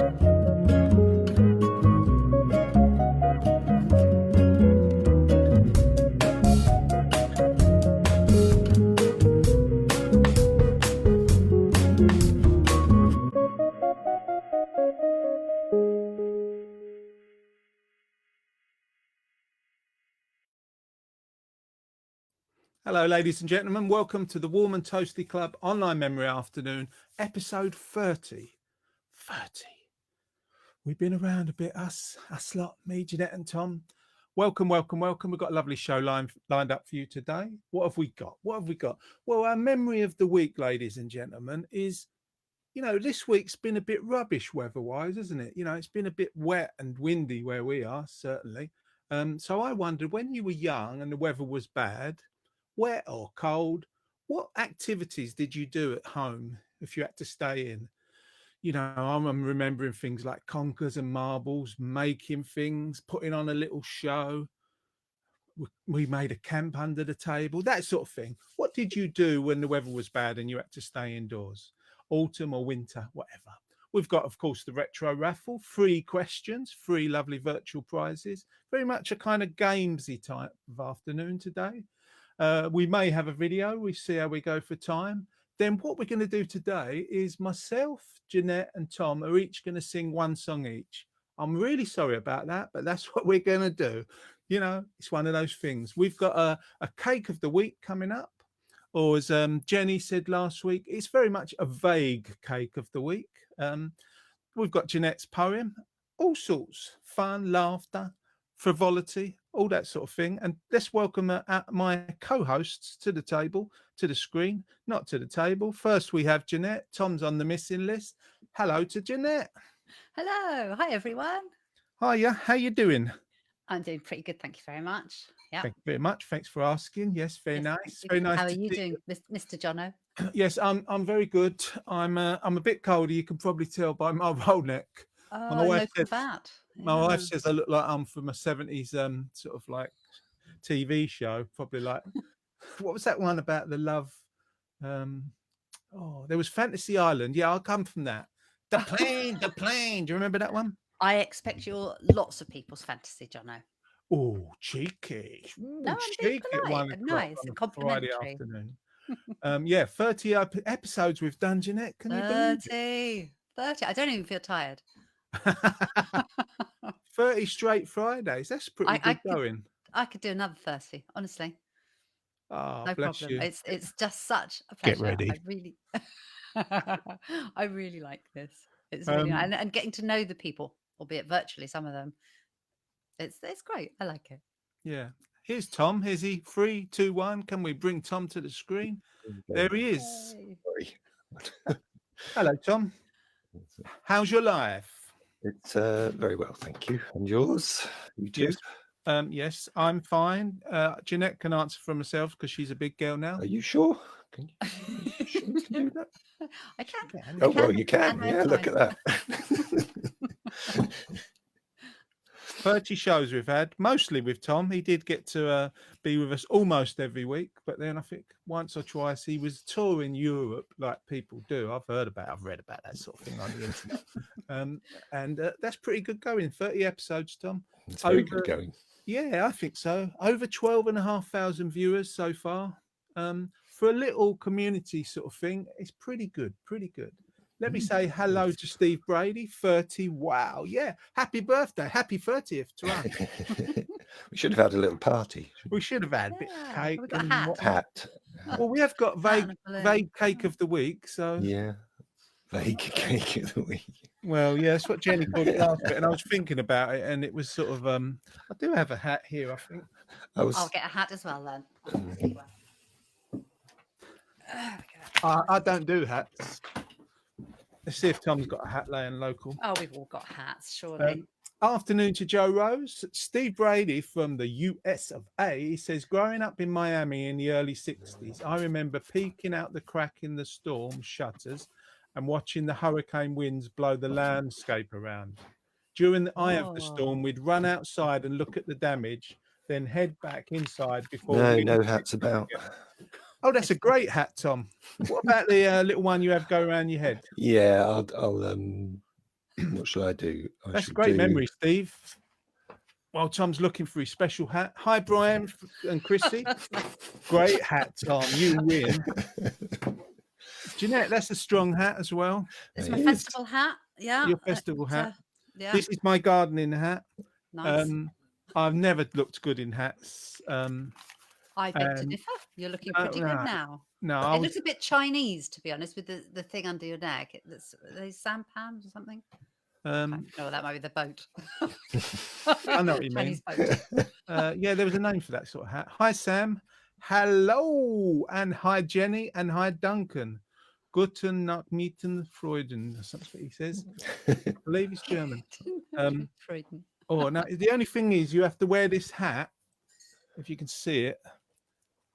Hello, ladies and gentlemen. Welcome to the Warm and Toasty Club Online Memory Afternoon, episode 30. 30. We've been around a bit, us lot, me, Jeanette and Tom. Welcome. We've got a lovely show lined up for you today. What have we got? Well, our memory of the week, ladies and gentlemen, is, this week's been a bit rubbish weather-wise, isn't it? It's been a bit wet and windy where we are, certainly. So I wondered, when you were young and the weather was bad, wet or cold, what activities did you do at home if you had to stay in? I'm remembering things like conkers and marbles, making things, putting on a little show. We made a camp under the table, that sort of thing. What did you do when the weather was bad and you had to stay indoors? Autumn or winter, whatever. We've got, of course, the retro raffle, 3 questions, 3 lovely virtual prizes. Very much a kind of gamesy type of afternoon today. We may have a video. We see how we go for time. Then what we're going to do today is myself, Jeanette and Tom are each going to sing 1 song each. I'm really sorry about that, but that's what we're going to do. It's one of those things. We've got a cake of the week coming up. Or as Jenny said last week, it's very much a vague cake of the week. We've got Jeanette's poem, all sorts, fun, laughter, frivolity, all that sort of thing. And let's welcome my co-hosts to the table, to the screen, not to the table. First, we have Jeanette. Tom's on the missing list. Hello to Jeanette. Hello. Hi, everyone. Hiya. How you doing? I'm doing pretty good. Thank you very much. Yeah. Thank you very much. Thanks for asking. Yes, very nice. Very nice. How are you doing, Mr. Jono? Yes, I'm very good. I'm a bit colder. You can probably tell by my roll neck. Oh, my wife says I look like I'm from a 70s sort of like TV show. Probably like, what was that one about the love? There was Fantasy Island. Yeah, I'll come from that. The plane. Do you remember that one? I expect you're lots of people's fantasy, Jono. Oh, cheeky. No, I'm cheeky. Nice, Friday afternoon. 30 episodes we've done, Jeanette. Can you believe it? 30. I don't even feel tired. 30 straight Fridays. That's pretty good going. I could do another 30, honestly. Oh, no bless problem. you. It's just such a pleasure. Get ready. I really like this. It's really nice. And getting to know the people, albeit virtually, some of them. It's great. I like it. Yeah. Here's Tom. Here's he. 3, 2, 1. Can we bring Tom to the screen? There he is. Hello, Tom. How's your life? It's very well, thank you. And yours? You too? Yes, I'm fine. Jeanette can answer for herself because she's a big girl now. Are you sure? Can you do that? I can. Oh, well, you can. Yeah, look at that. 30 shows we've had, mostly with Tom. He did get to be with us almost every week, but then I think once or twice he was touring Europe like people do. I've read about that sort of thing on the internet. And that's pretty good going. 30 episodes, Tom. It's very good going. Yeah, I think so. Over 12,500 viewers so far. For a little community sort of thing, it's pretty good. Let me say hello to Steve Brady, 30. Wow. Yeah. Happy birthday. Happy 30th to us. We should have had a little party. We should have had a bit of cake. We got a hat. Well, we have got vague cake of the week. So yeah. Vague cake of the week. Well, yeah, that's what Jenny called it last bit. And I was thinking about it, and it was sort of I do have a hat here, I think. I'll get a hat as well then. I don't do hats. Let's see if Tom's got a hat laying local. Oh, we've all got hats, surely. Afternoon to Joe Rose. Steve Brady from the US of A says, growing up in Miami in the early 60s, I remember peeking out the crack in the storm shutters and watching the hurricane winds blow the landscape around. During the eye of the storm, we'd run outside and look at the damage, then head back inside before... No hats about. Oh, that's a great hat, Tom. What about the little one you have go around your head? Yeah, I'll What shall I do? That's a great memory, Steve. While Tom's looking for his special hat. Hi, Brian and Chrissy. Great hat, Tom. You win. Jeanette, that's a strong hat as well. It's my festival hat. Yeah. Your festival hat. Yeah. This is my gardening hat. Nice. I've never looked good in hats. I beg to differ. You're looking pretty good now. No, it looks a bit Chinese, to be honest, with the thing under your neck. Are these sampans or something? No, that might be the boat. I know what you mean. Yeah, there was a name for that sort of hat. Hi, Sam. Hello, and hi, Jenny, and hi, Duncan. Guten Nachmittag, Freuden. That's what he says. I believe he's German. Freuden. Oh, now the only thing is, you have to wear this hat. If you can see it,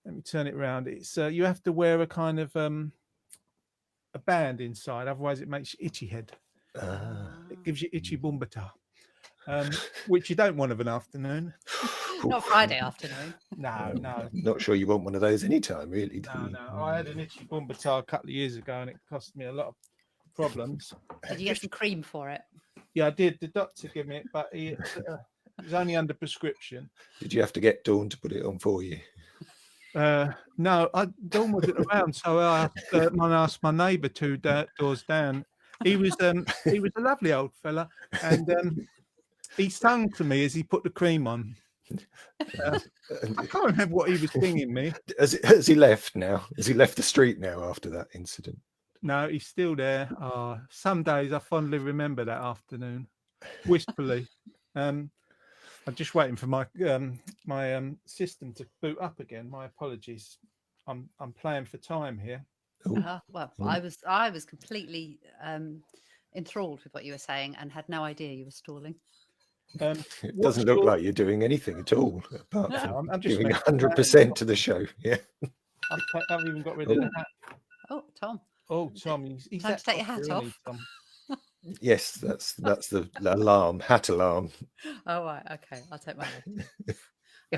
let me turn it around. It's you have to wear a kind of a band inside, otherwise it makes you itchy head. It gives you itchy bumbata, which you don't want of an afternoon. Not Friday afternoon. No. Not sure you want one of those anytime, really. No. I had an itchy bumbata a couple of years ago, and it cost me a lot of problems. Did you get some cream for it? Yeah, I did. The doctor gave me it, but it was only under prescription. Did you have to get Dawn to put it on for you? No, Dawn wasn't around, so I asked my neighbour 2 doors down. He was a lovely old fella, and he sang to me as he put the cream on. I can't remember what he was singing me. Has he left now? Has he left the street now after that incident? No, he's still there. Some days I fondly remember that afternoon, wistfully. I'm just waiting for my system to boot up again. My apologies. I'm playing for time here. Well, I was completely enthralled with what you were saying and had no idea you were stalling. It doesn't look like you're doing anything at all, apart from I'm just giving 100% to the show. Yeah, I've even got rid of the hat. Oh, Tom. Oh, Tom, he's time to take your hat off. Yes, that's the alarm, hat alarm. Oh, right, okay, I'll take my hat. The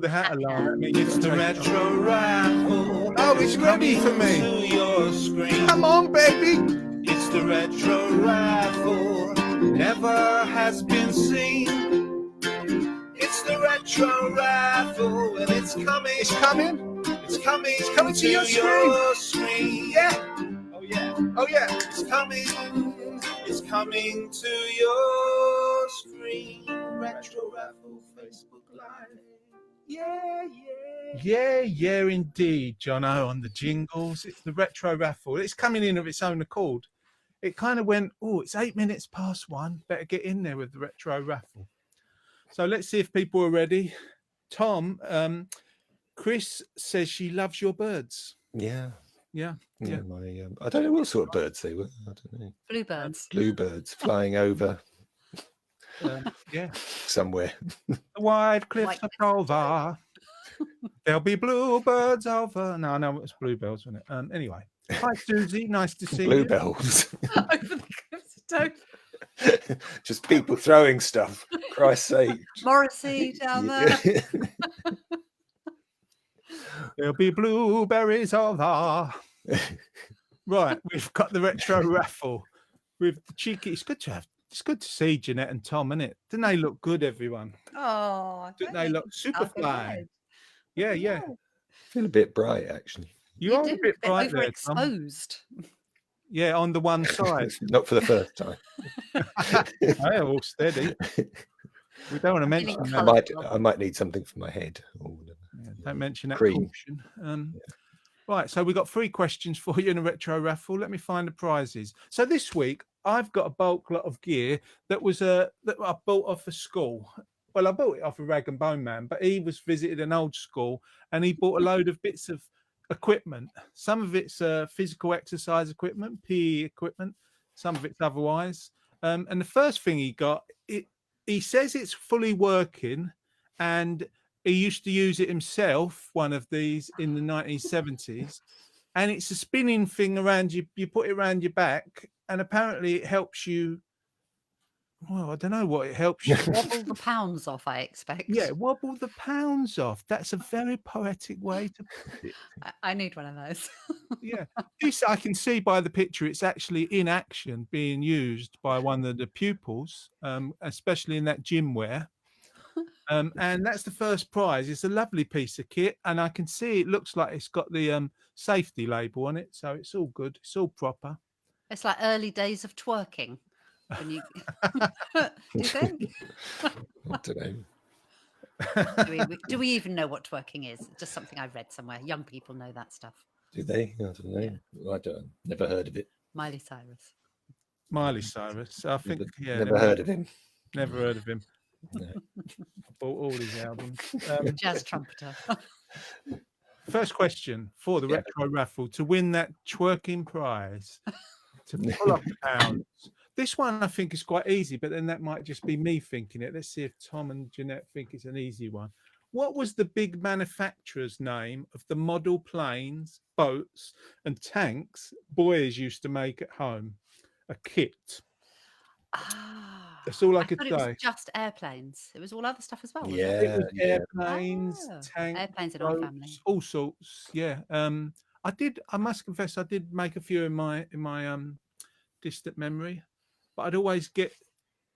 hat alarm. I mean, It's the retro raffle. Oh, it's ready for me. To your screen. Come on, baby. It's the retro raffle. Never has been seen. It's the retro raffle, and it's coming. It's coming. It's coming. It's coming to your screen. Yeah. Oh yeah. Oh yeah. It's coming. It's coming to your screen. Retro raffle Facebook Live. Yeah, indeed, Jono, on the jingles. It's the retro raffle. It's coming in of its own accord. It kind of went, it's 8 minutes past 1. Better get in there with the retro raffle. So let's see if people are ready. Tom, Chris says she loves your birds. Yeah. Yeah. I don't know what sort of birds they were. I don't know. Bluebirds. Bluebirds flying over. Yeah. Somewhere. The wide cliffs of Dover. There'll be bluebirds over. No, it was bluebells, wasn't it? Anyway. Hi, Susie. Nice to see you. Bluebells. Over the cliffs of Dover. Just people throwing stuff. Christ's sake. Morrissey down there. There'll be blueberries over. Right, we've got the retro raffle with the cheeky. It's good to see Jeanette and Tom, isn't it? Didn't they look good, everyone? Oh, Didn't they look super fly? Yeah. I feel a bit bright, actually. You are a bit bright there, Tom. Overexposed. Yeah, on the one side. Not for the first time. They're all steady. We don't want to mention that. I might need something for my head. Don't mention that Cream. caution. Right, so we've got 3 questions for you in a retro raffle. Let me find the prizes. So this week, I've got a bulk lot of gear that I bought off a school. Well, I bought it off a Rag and Bone Man, but he was visited an old school and he bought a load of bits of equipment. Some of it's physical exercise equipment, PE equipment. Some of it's otherwise. And the first thing he got, he says it's fully working, and he used to use it himself, one of these in the 1970s. And it's a spinning thing around you. You put it around your back, and apparently it helps you well, I don't know what it helps you. Wobble the pounds off, I expect. Yeah, wobble the pounds off. That's a very poetic way to put it. I need one of those. Yeah, this I can see by the picture. It's actually in action, being used by one of the pupils, especially in that gym wear. And that's the first prize. It's a lovely piece of kit, and I can see it looks like it's got the safety label on it, so it's all good. It's all proper. It's like early days of twerking. When you do you think? I don't know. Do we even know what twerking is? Just something I read somewhere. Young people know that stuff. Do they? I don't know. I don't. Never heard of it. Miley Cyrus. Miley Cyrus. I think, yeah. Never heard of him. Never heard of him. No. Bought all his albums. Jazz trumpeter. First question for the Yeah. retro raffle to win that twerking prize to pull up the pounds. This one I think is quite easy, but then that might just be me thinking it. Let's see if Tom and Jeanette think it's an easy one. What was the big manufacturer's name of the model planes, boats, and tanks boys used to make at home? A kit. Ah, That's all I could thought it say. was just airplanes. It was all other stuff as well. wasn't Yeah. it? It was airplanes, Oh, tanks, airplanes in our family. boats, all sorts. Yeah. I must confess I did make a few in my distant memory, but I'd always get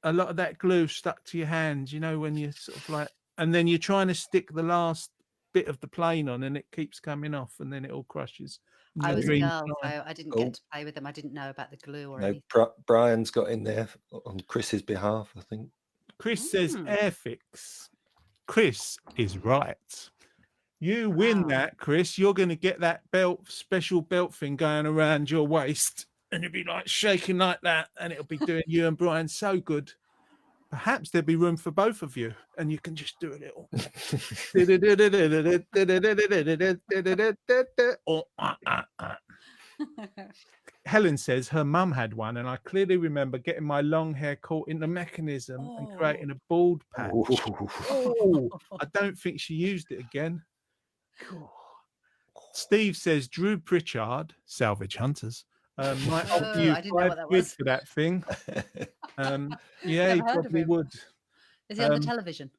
a lot of that glue stuck to your hands, you know, when you're sort of like, and then you're trying to stick the last bit of the plane on and it keeps coming off and then it all crushes. and I the was a green girl, line. so I didn't Oh. get to play with them. I didn't know about the glue or No, anything. Brian's got in there on Chris's behalf, I think. Chris says Mm. Airfix. Chris is right. You win Wow. that, Chris. You're going to get that belt, special belt thing going around your waist, and you'll be like shaking like that, and it'll be doing you and Brian so good. Perhaps there'll be room for both of you, and you can just do a little. Helen says her mum had one, and I clearly remember getting my long hair caught in the mechanism and creating a bald patch. Oh, I don't think she used it again. Steve says Drew Pritchard, Salvage Hunters, might offer Oh, you I didn't know what £5 that was. for that thing. Yeah, Never he heard of probably him. would. Is he on the Um, television?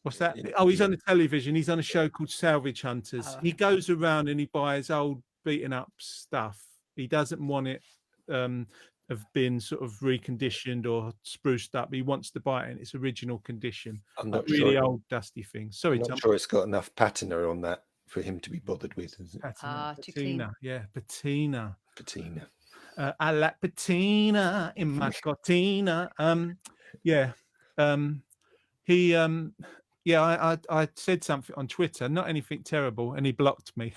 What's that? Yeah, Oh, he's on yeah. the television. He's on a show called Salvage Hunters. Oh, He okay. goes around and he buys old beaten up stuff. He doesn't want it have been sort of reconditioned or spruced up. He wants to buy it in its original condition. I'm Like not really sure. old dusty things. Sorry, I'm Tom. not sure it's got enough patina on that for him to be bothered with. Is it? Patina. Too clean. Patina. Yeah, patina. Patina. I like patina in my cortina. Yeah. He yeah, I said something on Twitter, not anything terrible, and he blocked me.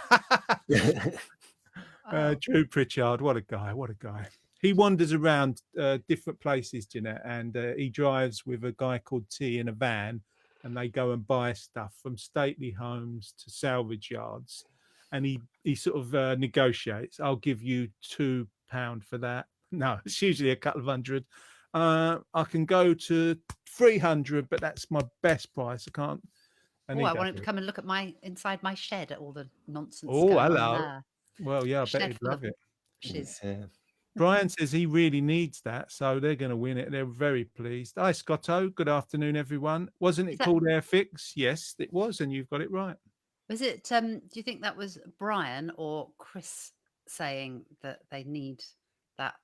Oh, Drew Pritchard, what a guy, what a guy. He wanders around different places, Jeanette, and he drives with a guy called T in a van, and they go and buy stuff from stately homes to salvage yards, and he sort of negotiates. I'll give you £2 for that. No, it's usually a couple of hundred. I can go to 300, but that's my best price. I can't. And oh, he I does want him to it. come and look at inside my shed at all the nonsense Oh, going hello. on there. Well, yeah, I bet Shed he'd full love of it. shiz. Yeah. Brian says he really needs that, so they're going to win it. They're very pleased. Hi, Scotto. Good afternoon, everyone. Wasn't Is it that- called Airfix? Yes, it was, and you've got it right. Was it? Do you think that was Brian or Chris saying that they need that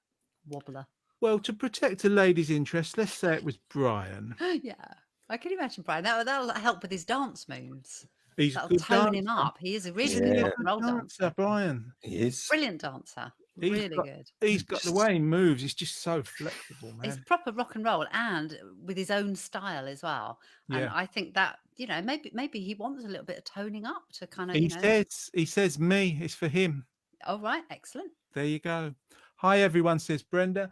wobbler? Well, to protect a lady's interest, let's say it was Brian. Yeah, I can imagine Brian. That'll help with his dance moves. He's a That'll good tone him dancer. up. He is a really He's good a Yeah. rock and good roll dancer, dancer. Brian. He is. Brilliant dancer. He's Really got- good. He's got the way he moves. He's just so flexible, He's man. proper rock and roll, and with his own style as well. And Yeah. I think that maybe he wants a little bit of toning up to kind of He says me. It's for him. Oh right, excellent. There you go. Hi, everyone, says Brenda.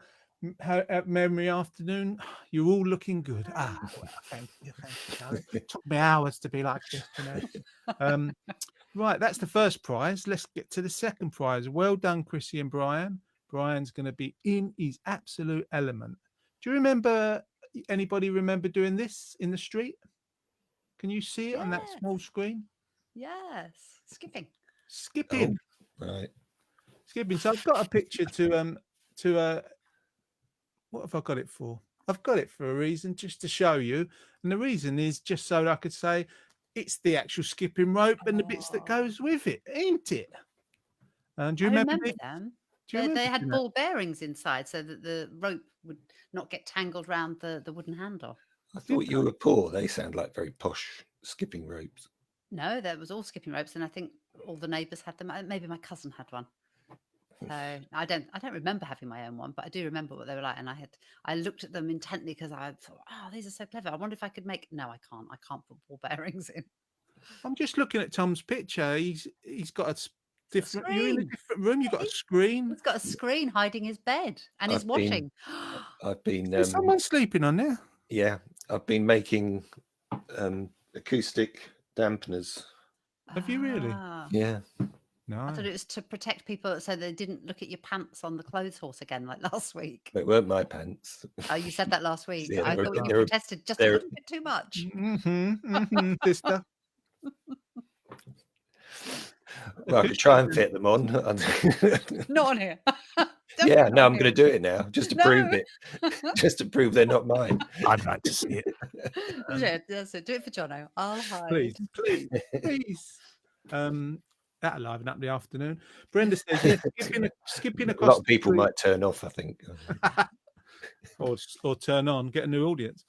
Memory afternoon. You're all looking good. Ah, well, thank you. Darling. It took me hours to be like this, you know. Right, that's the first prize. Let's get to the second prize. Well done, Chrissy and Brian. Brian's going to be in his absolute element. Do you remember? Anybody remember doing this in the street? Can you see it on that small Yes. screen? Yes, skipping. Skipping. Right. Skipping. So I've got a picture to What have I got it for? I've got it for a reason, just to show you. And the reason is just so that I could say it's the actual skipping rope and the bits that goes with it, ain't it? And do you I remember? remember it? them. Do you They remember had doing that? ball bearings inside so that the rope would not get tangled around the wooden handle. I thought you were poor. They sound like very posh skipping ropes. No, there was all skipping ropes, and I think all the neighbours had them. Maybe my cousin had one. So I don't remember having my own one, but I do remember what they were like. And I looked at them intently because I thought, oh, these are so clever. I wonder if I could make. No, I can't. I can't put ball bearings in. I'm just looking at Tom's picture. He's got a different. You're in a screen. different room. You've got a screen. He's got a screen hiding his bed, and he's I've been- watching. I've been There's someone sleeping on there. yeah, I've been making acoustic dampeners. Have you really? Ah. Yeah. No. I thought it was to protect people so they didn't look at your pants on the clothes horse again like last week. They weren't my pants. Oh, you said that last week. Yeah, I they thought were- you they were- protested just a they're- little bit too much. Sister. Well, I could try and fit them on. Not on here. Yeah, no, I'm going to do it now, just to No. prove it, just to prove they're not mine. I'd like to see it. Yeah, that's it. Do it for Jono. I'll hide. Please. That'll liven up the afternoon. Brenda says, yeah, skipping A across lot of the people street- might turn off, I think. or turn on, get a new audience.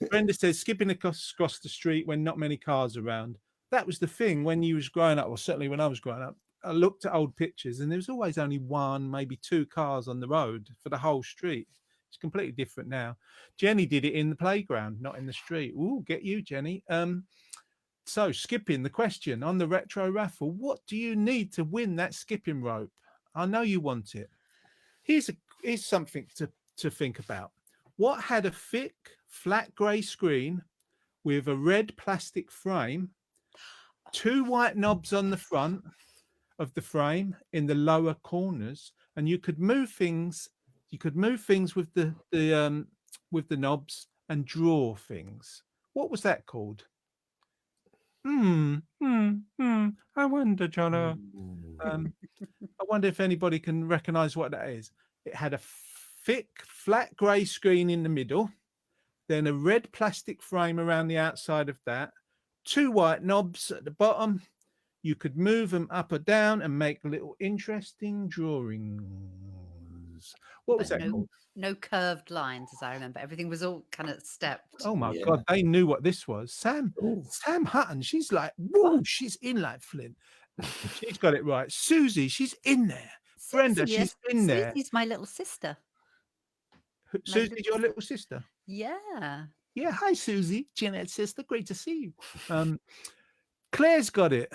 Brenda says, skipping across the street when not many cars around. That was the thing when you was growing up, or certainly when I was growing up. I looked at old pictures and there was always only one, maybe two cars on the road for the whole street. It's completely different now. Jenny did it in the playground, not in the street. Ooh, get you, Jenny. So skipping the question on the retro raffle, what do you need to win that skipping rope? I know you want it. Here's something to think about. What had a thick, flat grey screen with a red plastic frame, 2 white knobs on the front of the frame in the lower corners, and you could move things. You could move things with the knobs and draw things. What was that called? I wonder, Jono. I wonder if anybody can recognise what that is. It had a thick, flat grey screen in the middle, then a red plastic frame around the outside of that, 2 white knobs at the bottom. You could move them up or down and make little interesting drawings. What was But that called? No curved lines, as I remember. Everything was all kind of stepped. Oh my Yeah. God, they knew what this was. Sam Ooh. Hutton, she's like, whoa, she's in like Flint. She's got it right. Susie, she's in there. Brenda, Susie, she's in there. Susie's my little sister. Susie's your little sister. Yeah. Yeah, hi Susie, Jeanette's sister. Great to see you. Claire's got it.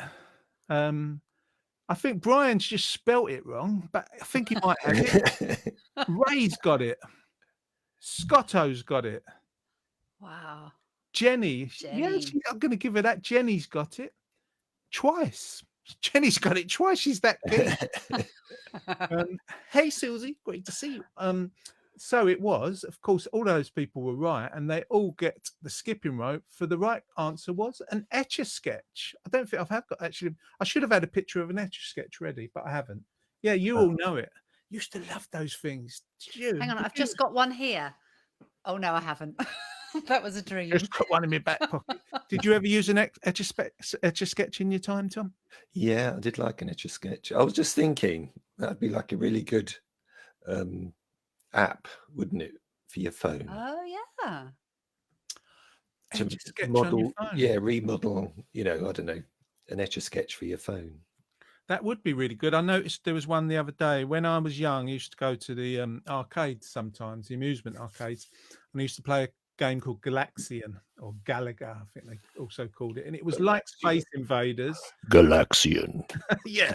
I think Brian's just spelt it wrong, but I think he might have it. Ray's got it. Scotto's got it. Wow. Jenny. Yeah, Jenny. I'm going to give her that. Jenny's got it twice. Jenny's got it twice. She's that good. Hey, Susie, great to see you. So it was, of course, all those people were right, and they all get the skipping rope. For the right answer was an Etch-a-Sketch. I don't think I've got actually. I should have had a picture of an Etch-a-Sketch ready, but I haven't. Yeah, you all know it. Used to love those things. Did you? Hang on, Did I've you? just got one here. Oh no, I haven't. That was a dream. Just got one in my back pocket. Did you ever use an Etch-a-Sketch in your time, Tom? Yeah, I did like an Etch-a-Sketch. I was just thinking that'd be like a really good app, wouldn't it, for your phone? Oh yeah. To Etch-a-Sketch on your model, phone. yeah, remodel, I don't know, an Etch-a-Sketch for your phone. That would be really good. I noticed there was one the other day when I was young. I used to go to the arcades sometimes, the amusement arcades, and I used to play a game called Galaxian or Galaga, I think they also called it. And it was like Space Invaders. Galaxian. Yeah.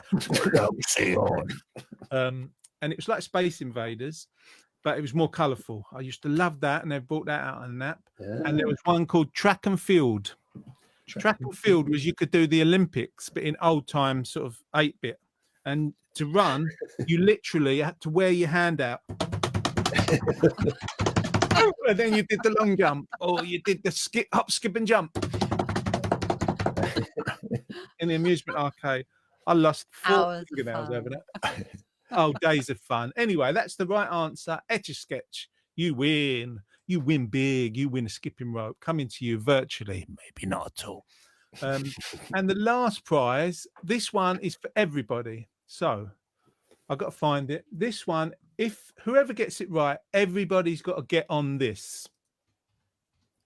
And it was like Space Invaders, but it was more colourful. I used to love that, and they brought that out on an app. And there was one called Track and Field. Track and field was you could do the Olympics, but in old time, sort of 8-bit. And to run, you literally had to wear your hand out. And then you did the long jump, or you did the hop, skip, and jump in the amusement arcade. I lost 4 Hours of fingernails over fun. that. Oh, days of fun. Anyway, that's the right answer. Etch-a-Sketch. You win. You win big. You win a skipping rope coming to you virtually. Maybe not at all. And the last prize, this one is for everybody. So I've got to find it. This one, if whoever gets it right, everybody's got to get on this.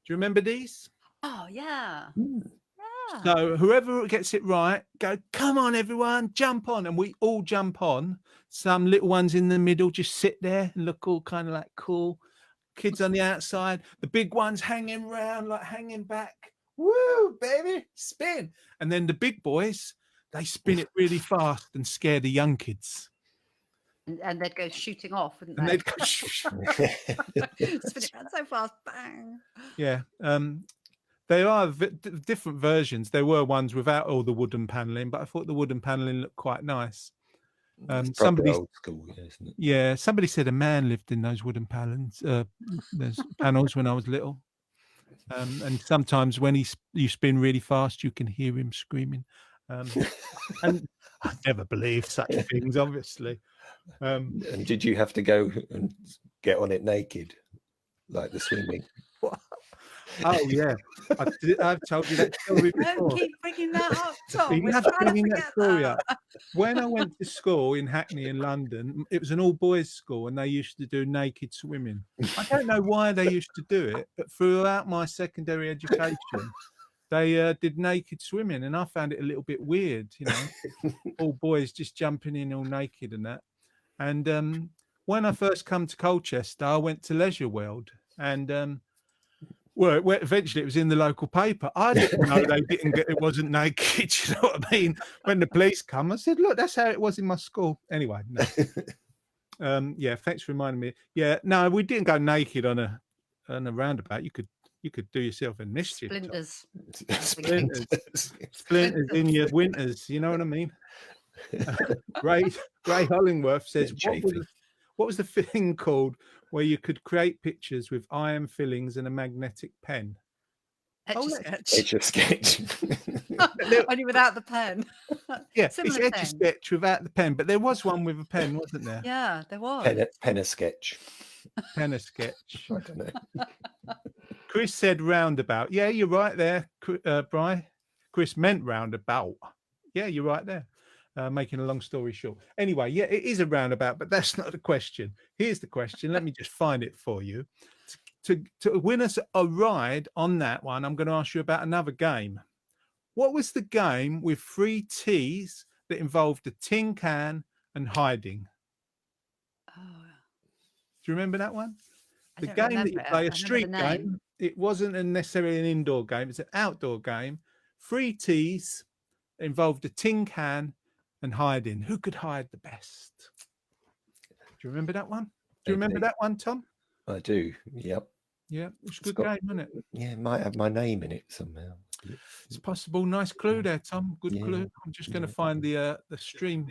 Do you remember these? Oh yeah. Hmm. Yeah. So whoever gets it right, go, come on, everyone, jump on. And we all jump on. Some little ones in the middle just sit there and look all kind of like cool. Kids on the outside, the big ones hanging around, like hanging back. Woo, baby, spin. And then the big boys, they spin it really fast and scare the young kids. And they'd go shooting off, wouldn't And they? they'd go, Spin it around so fast, bang. yeah. There are different versions. There were ones without all the wooden paneling, but I thought the wooden paneling looked quite nice. It's Somebody, old school, isn't it? yeah, somebody said a man lived in those wooden panels. There's panels when I was little, and sometimes when you spin really fast, you can hear him screaming. And I never believed such things, obviously. And did you have to go and get on it naked, like the swimming? Oh yeah, I've told you that story before. Don't keep bringing that up, Tom. You We're have to trying to bring that forget story that. up. When I went to school in Hackney in London, it was an all boys school and they used to do naked swimming. I don't know why they used to do it, but throughout my secondary education, they did naked swimming, and I found it a little bit weird, you know, all boys just jumping in all naked and that. And when I first come to Colchester, I went to Leisure World, and well, eventually it was in the local paper. I didn't know it wasn't naked. You know what I mean? When the police come, I said, "Look, that's how it was in my school." Anyway, no. Yeah, thanks for reminding me. Yeah, no, we didn't go naked on a roundabout. You could do yourself a mischief. Splinters. Splinters in your winters. You know what I mean? Ray Hollingworth says, what was the thing called where you could create pictures with iron fillings and a magnetic pen? Etch-a-sketch. It's a sketch. Only without the pen. Yeah, Similar it's thing. Etch-a-sketch without the pen, but there was one with a pen, wasn't there? Yeah, there was. Pen a sketch. Pen a sketch. I don't know. Chris said roundabout. Yeah, you're right there, Bri. Chris meant roundabout. Yeah, you're right there. Making a long story short. Anyway, yeah, it is a roundabout, but that's not the question. Here's the question. Let me just find it for you. To win us a ride on that one, I'm going to ask you about another game. What was the game with 3 T's that involved a tin can and hiding? Oh, Do you remember that one? I The don't game that remember you it. play, I a remember street the name. game. It wasn't necessarily an indoor game. It's an outdoor game. 3 T's involved a tin can and hiding. Who could hide the best? Do you remember that one? Do you remember that one, Tom? I do. Yep. Yeah, it's a It's good got- game, isn't it? Yeah, it might have my name in it somehow. It's possible. Nice clue there, Tom. Good Yeah. clue. I'm just going to Yeah. find the stream.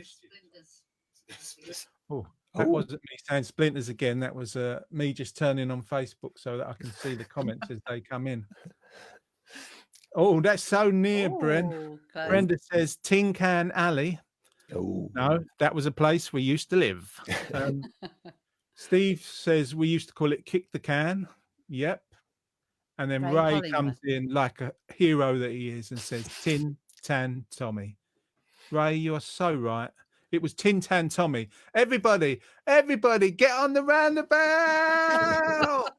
Splinters. Oh, that Oh. wasn't me saying splinters again. That was me just turning on Facebook so that I can see the comments as they come in. Oh, that's so near, Bren. Oh, close. Brenda says Tin Can Alley. Oh, No, that was a place we used to live. Steve says we used to call it Kick the Can. Yep. And then Ray Ray Hollingworth. comes in like a hero that he is and says Tin Tan Tommy. Ray, you are so right. It was Tin Tan Tommy. Everybody, get on the roundabout.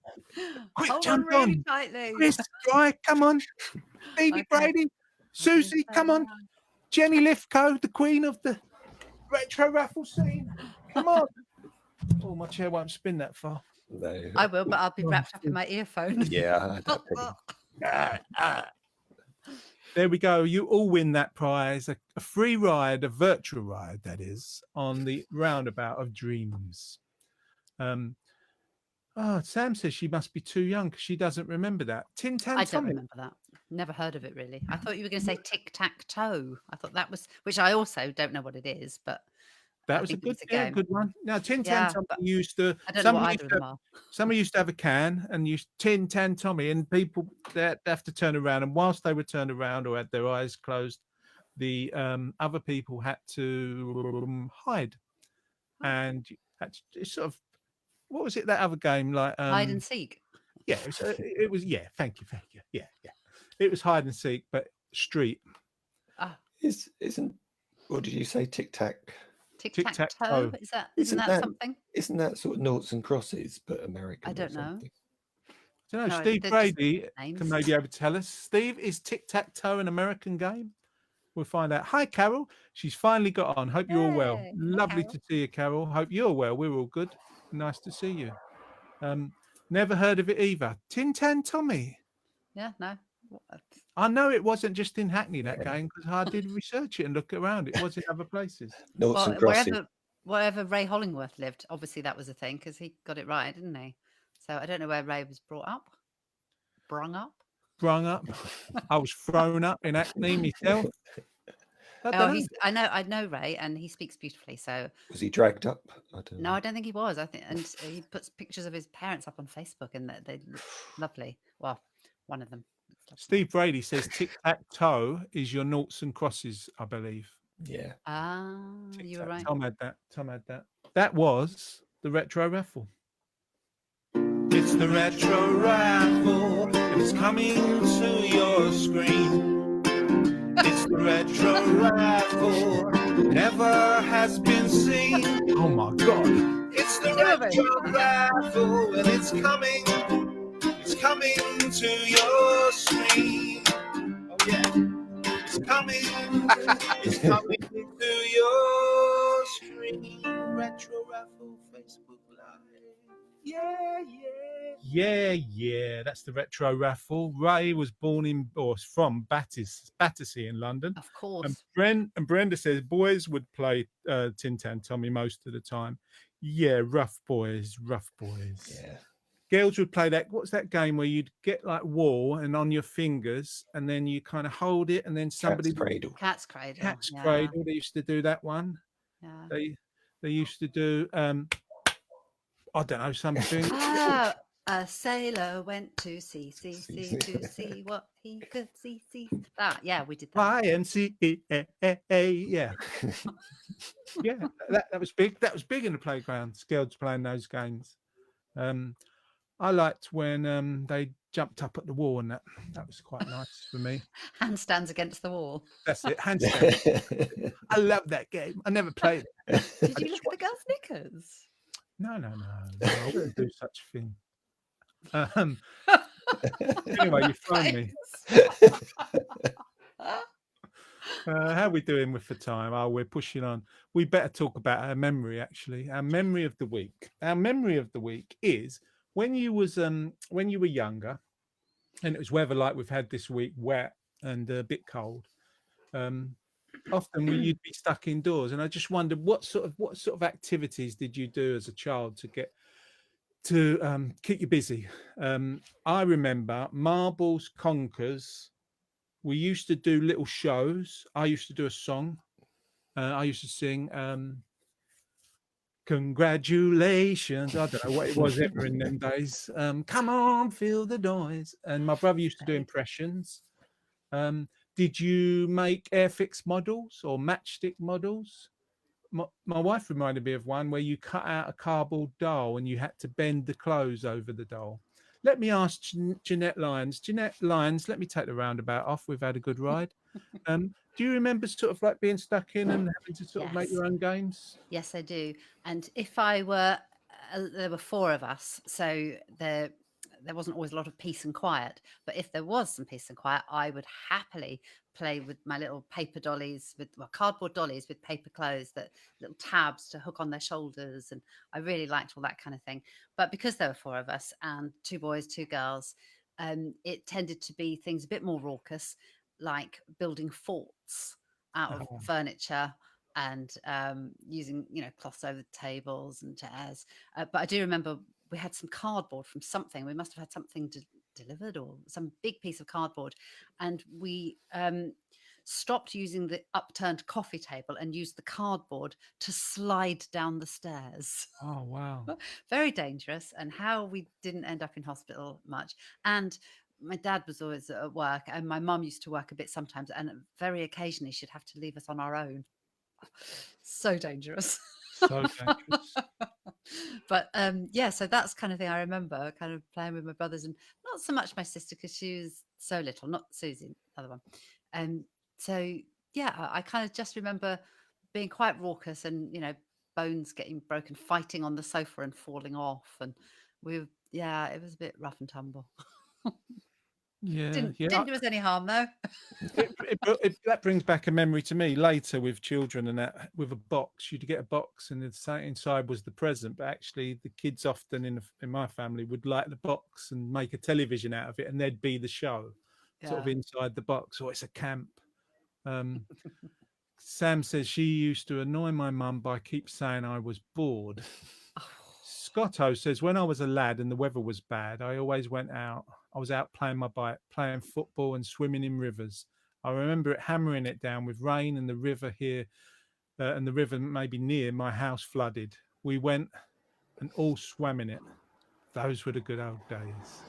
Quick, Hold on jump really on. tightly. Chris, Ray, come on. Phoebe Okay. Brady, Susie, come on. Jenny Lithgow, the queen of the retro raffle scene. Come on. Oh, my chair won't spin that far. no. I will, but I'll be wrapped up in my earphone. Yeah, I don't think- There we go. You all win that prize. A free ride, a virtual ride, that is, on the Roundabout of Dreams. Sam says she must be too young because she doesn't remember that. Tin Tan I don't Tommy. remember that. Never heard of it really. I thought you were going to say tic tac toe. I thought that was, which I also don't know what it is, but That I was a think good, it's a game. good one. Now, Tin Tan Yeah, Tommy but used to. I don't know what somebody either of used to- them are. Somebody used to have a can and used Tin Tan Tommy, and people they have to turn around. And whilst they were turned around or had their eyes closed, the other people had to hide, and you had to sort of what was it? That other game, like Hide and seek. yeah, it was yeah. Thank you. Yeah. It was hide and seek, but street. Ah, Isn't what did you say? Tic tac. tic-tac-toe. Tic-tac-toe. Isn't that something? Isn't that sort of noughts and crosses, but American? I or don't know. something? I don't know. No, Steve they're just Brady names. can maybe able to tell us. Steve, is tic-tac-toe an American game? We'll find out. Hi, Carol. She's finally got on. Hope you're all well. Hey, hi, Lovely Carol. to see you, Carol. Hope you're well. We're all good. Nice to see you. Never heard of it either. Tin Tan Tommy. Yeah, no. What? I know it wasn't just in Hackney, that game, because I did research it and look around. It was in other places. Noughts Well, and crosses. wherever Ray Hollingworth lived, obviously that was a thing because he got it right, didn't he? So I don't know where Ray was brought up. Brung up. Brung up. I was thrown up in Hackney myself. I Oh, don't know. I know Ray, and he speaks beautifully. So Was he dragged up? I don't no, know. I don't think he was. I think, and he puts pictures of his parents up on Facebook, and they look lovely. Well, one of them. looks lovely. Steve Brady says tic-tac-toe is your noughts and crosses, I believe. Yeah. Ah, you were right. Tom had that. That was the retro raffle. It's the retro raffle, and it's coming to your screen. It's the retro raffle, never has been seen. Oh my God. It's the retro raffle, and it's coming to your screen. Oh yeah, it's coming to your screen. Retro raffle, Facebook Live. Yeah. That's the retro raffle. Ray was born in or from Battersea in London. Of course. And Brenda says boys would play Tin Tan Tommy most of the time. Yeah, rough boys. Yeah. Girls would play that. What's that game where you'd get like wool and on your fingers, and then you kind of hold it, and then somebody Cat's cradle. Cat's Cradle. Cat's yeah, Cradle. They used to do that one. Yeah. They used to do I don't know, something. Ah, a sailor went to sea to see what he could see. That, yeah, we did that. YMCA. Yeah. Yeah, that was big. That was big in the playground. Girls playing those games. I liked when they jumped up at the wall, and that was quite nice for me. Handstands against the wall. That's it. Handstand. I love that game. I never played it. Did you look at the girls' knickers? No. I wouldn't do such a thing. Anyway, you phoned me. How are we doing with the time? Oh, we're pushing on. We better talk about our memory, actually. Our memory of the week. Our memory of the week is when you were younger, and it was weather like we've had this week, wet and a bit cold. Often you'd be stuck indoors, and I just wondered what sort of activities did you do as a child to keep you busy? I remember marbles, conkers. We used to do little shows. I used to do a song. I used to sing congratulations. I don't know what it was ever in them days. Come on, feel the noise. And my brother used to do impressions. Did you make Airfix models or matchstick models? My wife reminded me of one where you cut out a cardboard doll and you had to bend the clothes over the doll. Let me ask Jeanette Lyons. Jeanette Lyons, let me take the roundabout off. We've had a good ride. Do you remember sort of like being stuck in and having to sort of make your own games? Yes, I do. And if I were, there were four of us, so there wasn't always a lot of peace and quiet. But if there was some peace and quiet, I would happily play with my little paper dollies, cardboard dollies with paper clothes, that little tabs to hook on their shoulders. And I really liked all that kind of thing. But because there were four of us and 2 boys, 2 girls, it tended to be things a bit more raucous, like building forts out of furniture and using, cloths over the tables and chairs. But I do remember we had some cardboard from something. We must have had something delivered or some big piece of cardboard. And we stopped using the upturned coffee table and used the cardboard to slide down the stairs. Oh, wow. Very dangerous. And how we didn't end up in hospital much. And my dad was always at work, and my mum used to work a bit sometimes, and very occasionally she'd have to leave us on our own. So dangerous. So dangerous. But yeah, so that's kind of thing I remember, kind of playing with my brothers, and not so much my sister because she was so little, not Susie, the other one. So yeah, I kind of just remember being quite raucous, and bones getting broken, fighting on the sofa and falling off, and yeah, it was a bit rough and tumble. Yeah, Didn't yeah. do us any harm though. That brings back a memory to me later with children, and that with a box, you'd get a box and inside was the present, but actually the kids often in my family would light the box and make a television out of it, and there'd be the show sort of Yeah. inside the box, or it's a camp. Sam says she used to annoy my mum by keep saying I was bored. Scotto says, when I was a lad and the weather was bad, I always went out. I was out playing my bike, playing football and swimming in rivers. I remember it hammering it down with rain, and the river here and the river maybe near my house flooded. We went and all swam in it. Those were the good old days.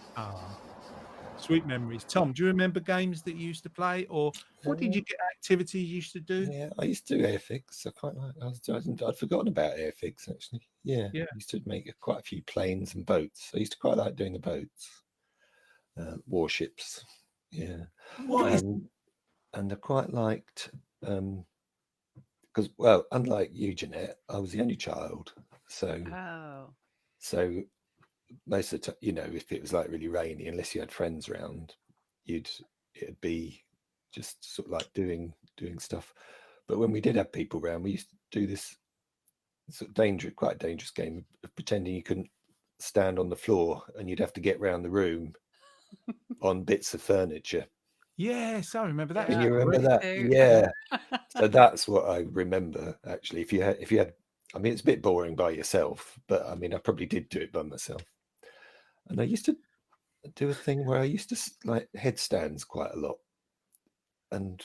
Sweet memories. Tom, do you remember games that you used to play, or what did you get activities you used to do? Yeah, I used to do Airfix. I quite like. I'd forgotten about Airfix actually. Yeah, Yeah. I used to make quite a few planes and boats. I used to quite like doing the boats, warships. Yeah, and I quite liked because, well, unlike you, Jeanette, I was the only child, so most of the time, if it was like really rainy, unless you had friends around, it'd be just sort of like doing stuff. But when we did have people around, we used to do this sort of quite dangerous game of pretending you couldn't stand on the floor, and you'd have to get around the room on bits of furniture. Yes, I remember that. Can you remember that? Yeah. So that's what I remember actually. If you had, I mean, it's a bit boring by yourself, but I mean, I probably did do it by myself. And I used to do a thing where I used to like headstands quite a lot, and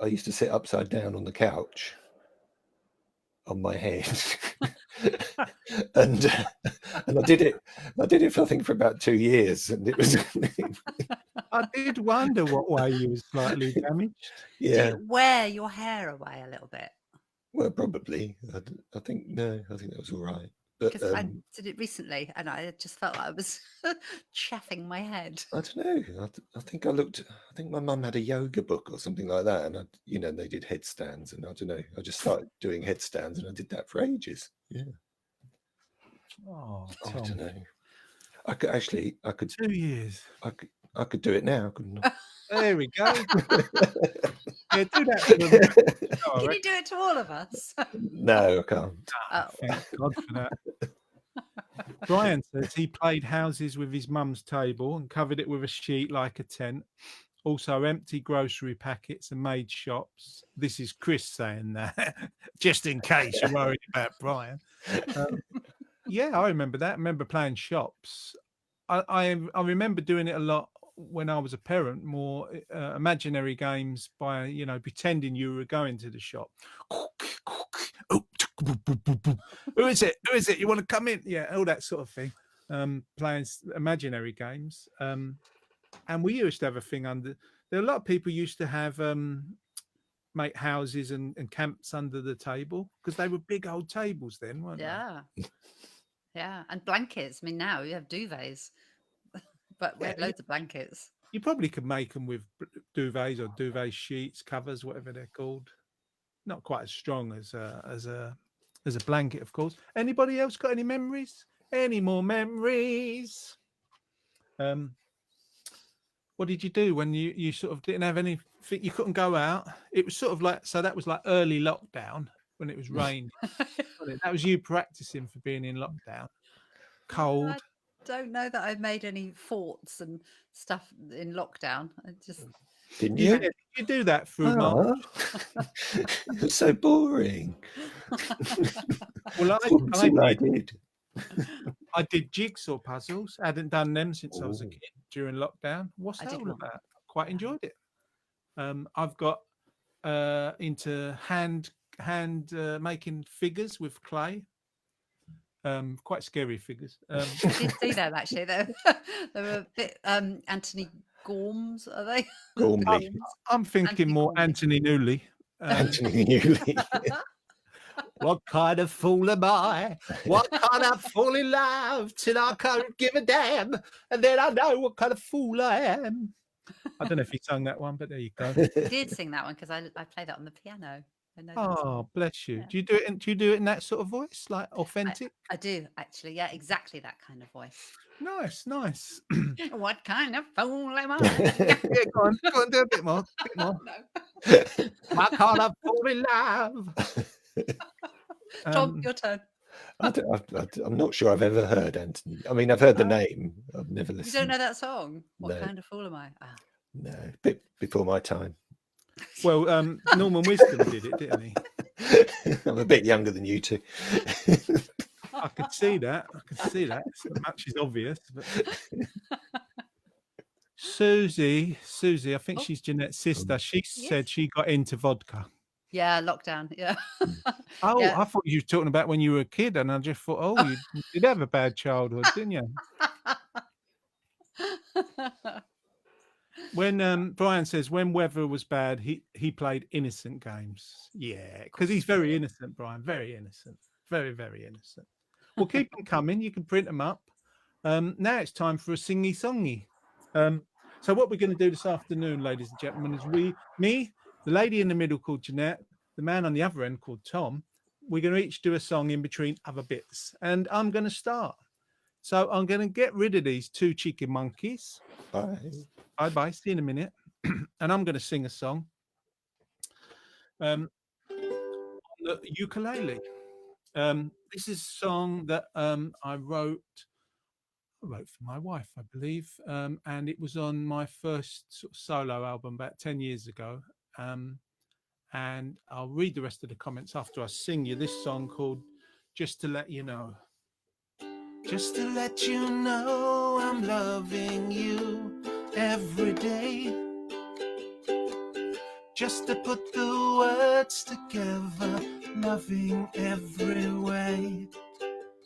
I used to sit upside down on the couch on my head, and I did it for, I think, for about 2 years, and it was. I did wonder what way you were slightly damaged. Yeah. Do you wear your hair away a little bit? Well, probably. I think that was all right. Because I did it recently, and I just felt like I was chaffing my head. I don't know. I think I think my mum had a yoga book or something like that, and they did headstands, and I don't know. I just started doing headstands, and I did that for ages. Yeah. Oh, I Tom. don't know. I could 2 years. I could do it now, couldn't I? There we go. Yeah, do that. Can you do it to all of us? No, I can't. Oh. Thank God for that. Brian says he played houses with his mum's table and covered it with a sheet like a tent. Also empty grocery packets and made shops. This is Chris saying that, just in case you're worried about Brian. Yeah, I remember that. I remember playing shops. I remember doing it a lot when I was a parent, more imaginary games by, pretending you were going to the shop. Who is it? Who is it? You want to come in? Yeah, all that sort of thing. Playing imaginary games. And we used to have a thing there are a lot of people used to have make houses and camps under the table, because they were big old tables then, weren't they? Yeah, and blankets. I mean, now you have duvets, but we had loads of blankets. You probably could make them with duvets or duvet sheets, covers, whatever they're called. Not quite as strong as a blanket, of course. Anybody else got any memories? Any more memories? What did you do when you sort of didn't have anything? You couldn't go out. It was sort of like, so that was like early lockdown when it was raining. That was you practicing for being in lockdown. Cold. I don't know that I made any forts and stuff in lockdown. I just Didn't you? Yeah, you do that through March. It's so boring. Well, I did. I did jigsaw puzzles. I hadn't done them since I was a kid during lockdown. What's that all about? Quite enjoyed it. I've got into hand making figures with clay. Quite scary figures. I did see them actually. They were a bit Anthony Gorms, are they? Gormley. I'm thinking more Anthony Newley. Anthony Newley. What kind of fool am I? What kind of fall in love till I can't give a damn? And then I know what kind of fool I am. I don't know if he sung that one, but there you go. I did sing that one because I play that on the piano. I know that song. Oh, bless you. Yeah. Do you do it? Do you do it in that sort of voice, like authentic? I do actually. Yeah, exactly that kind of voice. Nice, nice. What kind of fool am I? Yeah, go on, do a bit more. No. I can't have fall in love. Tom, your turn. I'm not sure I've ever heard Anthony. I mean, I've heard the name. I've never You listened. don't know that song? What No. kind of fool am I? Ah. No, a bit before my time. Well, Norman Wisdom did it, didn't he? I'm a bit younger than you two. I could see that. So much is obvious. But... Susie, I think she's Jeanette's sister. She said she got into vodka. Yeah, lockdown. Yeah. Oh, Yeah. I thought you were talking about when you were a kid, and I just thought, oh, you did have a bad childhood, didn't you? When Brian says when weather was bad, he played innocent games. Yeah, because he's very innocent, Brian. Very innocent. Very, very innocent. Well, keep them coming. You can print them up. Now it's time for a singy songy. So what we're going to do this afternoon, ladies and gentlemen, is me, the lady in the middle called Jeanette, the man on the other end called Tom. We're going to each do a song in between other bits, and I'm going to start. So I'm going to get rid of these two cheeky monkeys. Bye. See you in a minute. And I'm going to sing a song on the ukulele. This is a song that I wrote for my wife, I believe, and it was on my first sort of solo album about 10 years ago. And I'll read the rest of the comments after I sing you this song called Just to Let You Know. Just to let you know I'm loving you every day. Just to put the words together, loving every way.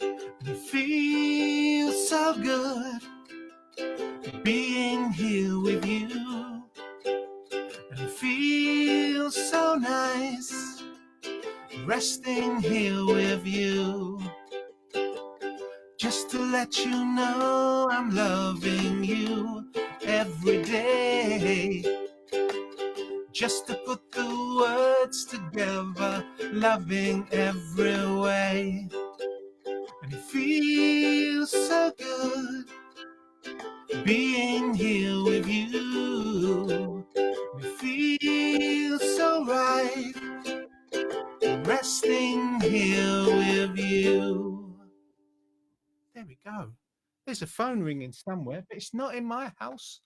It feels so good being here with you. And it feels so nice resting here with you. Just to let you know I'm loving you every day. Just to put the words together, loving every way. And it feels so good being here with you. It feels so right resting here with you. There we go. There's a phone ringing somewhere, but it's not in my house.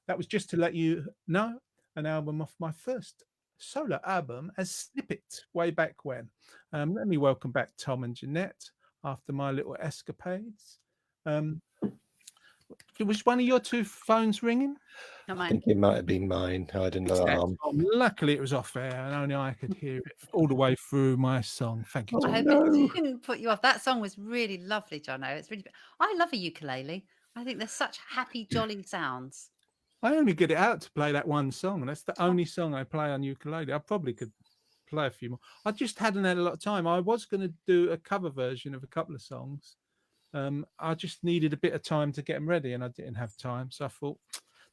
That was Just to Let You Know, an album off my first solo album as Snippet way back when. Let me welcome back Tom and Jeanette after my little escapades. Was one of your two phones ringing? Not I mine. think it might have been mine. I had an alarm. Luckily, it was off air, and only I could hear it all the way through my song. Thank you. Oh, I hope no. it didn't put you off. That song was really lovely, Jono. It's really. I love a ukulele. I think they're such happy, jolly sounds. I only get it out to play that one song, and that's the only song I play on ukulele. I probably could play a few more. I just hadn't had a lot of time. I was going to do a cover version of a couple of songs. I just needed a bit of time to get them ready, and I didn't have time. So I thought,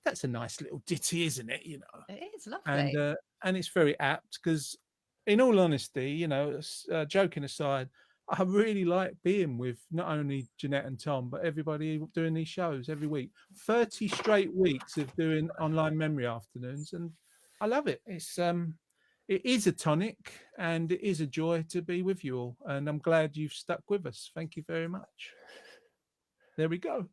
that's a nice little ditty, isn't it? You know, It is lovely. And it's very apt because, in all honesty, you know, joking aside, I really like being with not only Jeanette and Tom, but everybody doing these shows every week. 30 straight weeks of doing online memory afternoons, and I love it. It is a tonic, and it is a joy to be with you all. And I'm glad you've stuck with us. Thank you very much. There we go.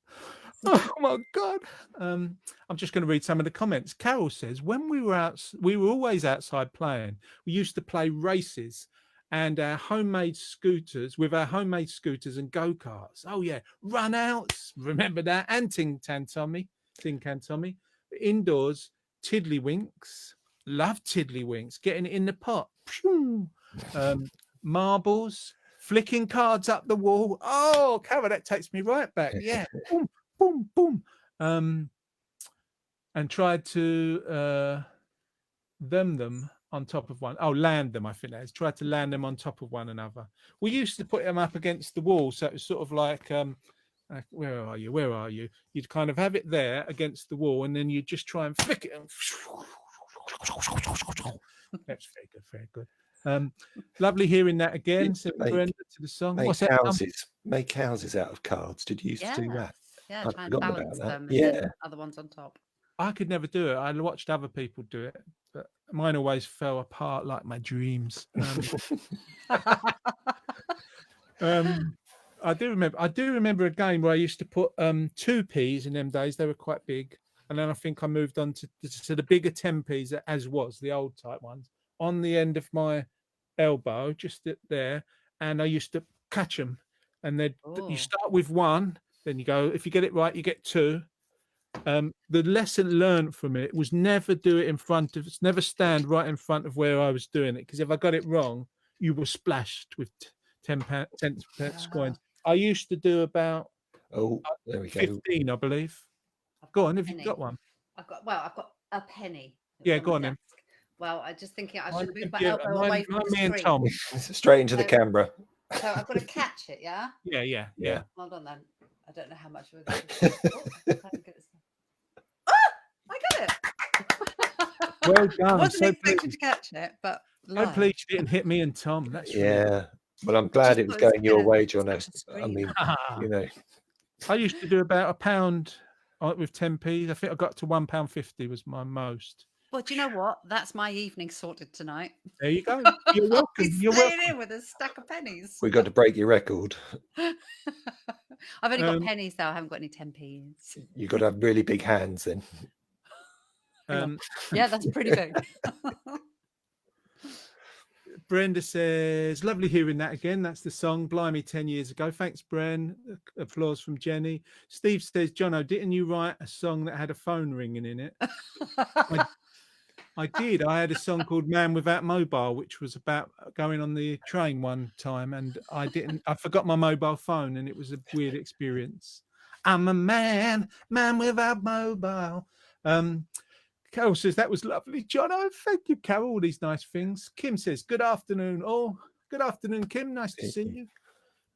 Oh my God. I'm just going to read some of the comments. Carol says, when we were out, we were always outside playing. We used to play races and our homemade scooters and go-karts. Oh yeah. Run outs. Remember that? And Tin Can Tommy. Indoors, tiddlywinks. Love tiddlywinks. Getting it in the pot. Marbles. Flicking cards up the wall. Oh, Carol, that takes me right back. Yeah. Boom, boom, boom. And tried to them on top of one. Oh, land them, I think that is. Try to land them on top of one another. We used to put them up against the wall, so it was sort of like, where are you? Where are you? You'd kind of have it there against the wall, and then you'd just try and flick it. And that's very good, very good. Lovely hearing that again. So Brenda to the song. Make What's that? make houses out of cards. Did you used to do that? Yeah, I'd try and forgotten about balance that. them and Yeah. then other ones on top. I could never do it. I watched other people do it, but mine always fell apart like my dreams. I do remember a game where I used to put 2 Ps in them days. They were quite big, and then I think I moved on to the bigger 10 Ps, as was the old type ones, on the end of my elbow, just there, and I used to catch them. And then Oh. you start with 1, then you go. If you get it right, you get 2. The lesson learned from it was never do it in front of. Never stand right in front of where I was doing it, because if I got it wrong, you were splashed with 10 coins. I used to do about Oh, there we go. 15, I believe. Go on, if you've got one. I've got a penny. It's Yeah, on go my on then. desk. Well, I'm just thinking I Mine should move could my be- elbow mine- away from mine, the me and screen. Tom. Straight into the So- camera. So I've got to catch it, yeah? Yeah. Hold on then. I don't know how much we're going to I got it. Well done. Wasn't So expecting pleased. to catch it, but So live. pleased you didn't hit me and Tom. That's really Yeah. Well, I'm glad Just it was thought it was going your gonna way, Jono. touch the I screen. mean, Ah. you know, I used to do about £1 with 10 Ps. I think I got to £1.50 was my most. Well, do you know what? That's my evening sorted tonight. There you go. You're I'll welcome. be You're staying welcome. in with a stack of pennies. we got to break your record. I've only got Um, pennies though. I haven't got any 10p's. You got to have really big hands then. Hang on. Um, Yeah, that's pretty big. Brenda says, lovely hearing that again. That's the song, Blimey, 10 years ago. Thanks, Bren. Applause from Jenny. Steve says, Jono, didn't you write a song that had a phone ringing in it? I did. I had a song called Man Without Mobile, which was about going on the train one time, and I forgot my mobile phone, and it was a weird experience. I'm a man without mobile. Carol says, that was lovely, John. Oh, thank you, Carol. All these nice things. Kim says, good afternoon, all. Good afternoon, Kim. Nice to see you.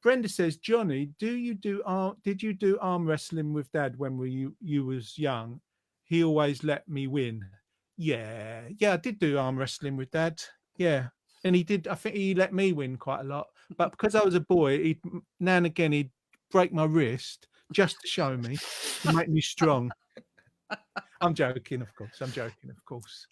Brenda says, Johnny, did you do arm wrestling with Dad when you was young? He always let me win. Yeah, I did do arm wrestling with Dad. Yeah, and he did. I think he let me win quite a lot. But because I was a boy, now and again he'd break my wrist just to show me, to make me strong. I'm joking, of course.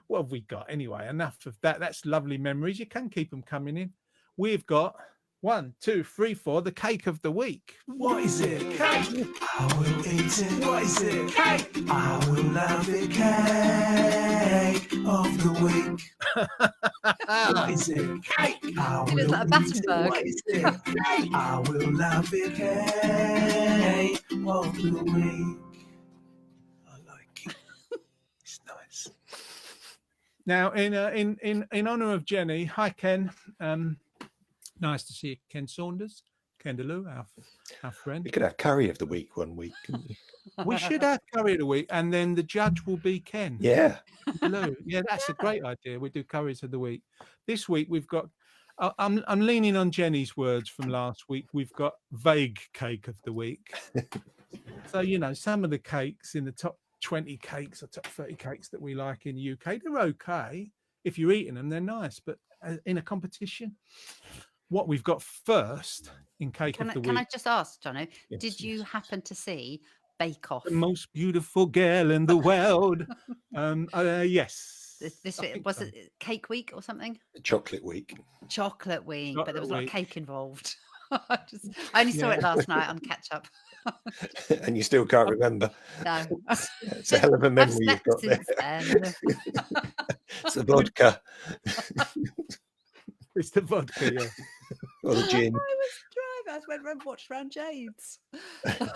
What have we got anyway? Enough of that. That's lovely memories. You can keep them coming in. We've got 1, 2, 3, 4. The cake of the week. What is it? Cake. I will eat it. What is it? Cake. I will love it. Cake of the week. What is it? Cake. I It is like a Battenberg. What is it? Cake. I will love it. Cake of the week. I like it. It's nice. Now, in honor of Jenny, hi Ken. Nice to see you, Ken Saunders, Kendaloo, our friend. We could have curry of the week one week. Couldn't we? We should have curry of the week, and then the judge will be Ken. Yeah. Kendaloo. Yeah, that's a great idea. We do curries of the week. This week we've got. I'm leaning on Jenny's words from last week. We've got vague cake of the week. So some of the cakes in the top 20 cakes or top 30 cakes that we like in the UK, they're okay if you're eating them. They're nice, but in a competition. What we've got first in cake of the week. Can I just ask, Jono, Yes, did you happen to see Bake Off? The most beautiful girl in the world. Yes. This I think was so. it Cake Week or something? Chocolate week. Chocolate Week, but there was a lot of Week. cake involved. I only saw Yeah. it last night on catch up. And you still can't remember. No, It's a hell of a I've memory you've slept got there. since then. It's the vodka It's the vodka, yeah. or the gin. I was driving. I went and watched Round Jades.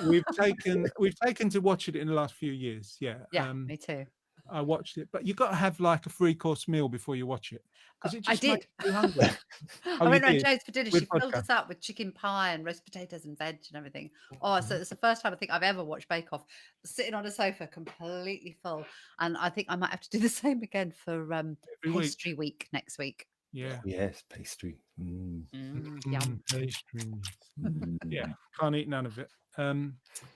We've taken to watch it in the last few years. Yeah. Yeah, me too. I watched it, but you got to have like a 3-course meal before you watch it because it I just makes did. you hungry. I you went round did? Joe's for dinner. With She filled vodka? us up with chicken pie and roast potatoes and veg and everything. Oh, so it's the first time I think I've ever watched Bake Off sitting on a sofa completely full. And I think I might have to do the same again for Every week. pastry week next week. Yeah. Yes, pastry. Mm. Yum. Pastries. Mm. Yeah, can't eat none of it.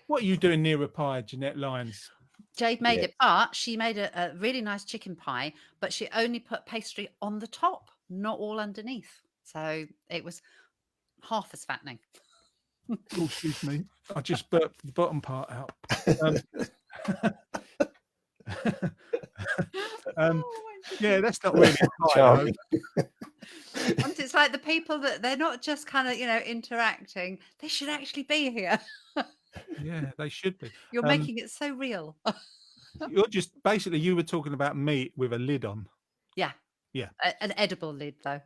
What are you doing near a pie, Jeanette Lyons? Jade made Yeah. it, but she made a really nice chicken pie, but she only put pastry on the top, not all underneath. So it was half as fattening. Oh, excuse me. I just burped the bottom part out. Yeah, that's not really a pie, Charming. And it's like the people that they're not just kind of, interacting. They should actually be here. though. Yeah, they should be. You're making it so real. You're just basically you were talking about meat with a lid on. Yeah. Yeah. An edible lid, though.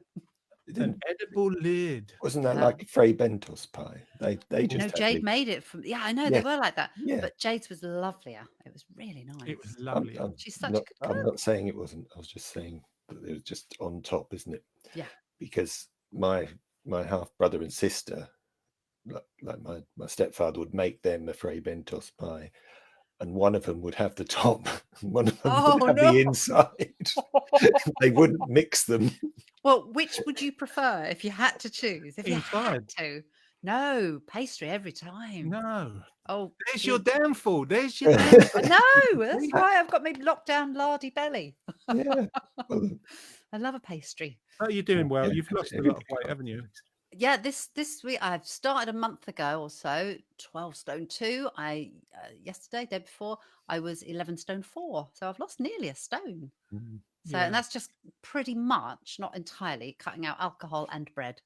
An edible lid. Wasn't that Yeah. like Fray Bentos pie? They just No, had Jade the- made it from. Yeah, I know Yeah. they were like that. Yeah. But Jade's was lovelier. It was really nice. It was lovely. She's such a not, good I'm cook. not saying it wasn't. I was just saying that it was just on top, isn't it? Yeah. Because my half brother and sister, like my stepfather would make them a Fray Bentos pie, and one of them would have the top, and one of them Oh, would have no. the inside. They wouldn't mix them. Well, which would you prefer if you had to choose? If you Inside. had to. No, pastry every time. No. Oh, There's your geez. downfall. There's your downfall. No, that's why I've got my lockdown lardy belly. Yeah. Well, I love a pastry. Oh, you're doing well. Yeah, You've lost a lot of everything. weight, haven't you? Yeah, this week I've started a month ago or so. 12 stone 2. I yesterday, day before, I was 11 stone 4. So I've lost nearly a stone. Mm. So Yeah. and that's just pretty much, not entirely, cutting out alcohol and bread.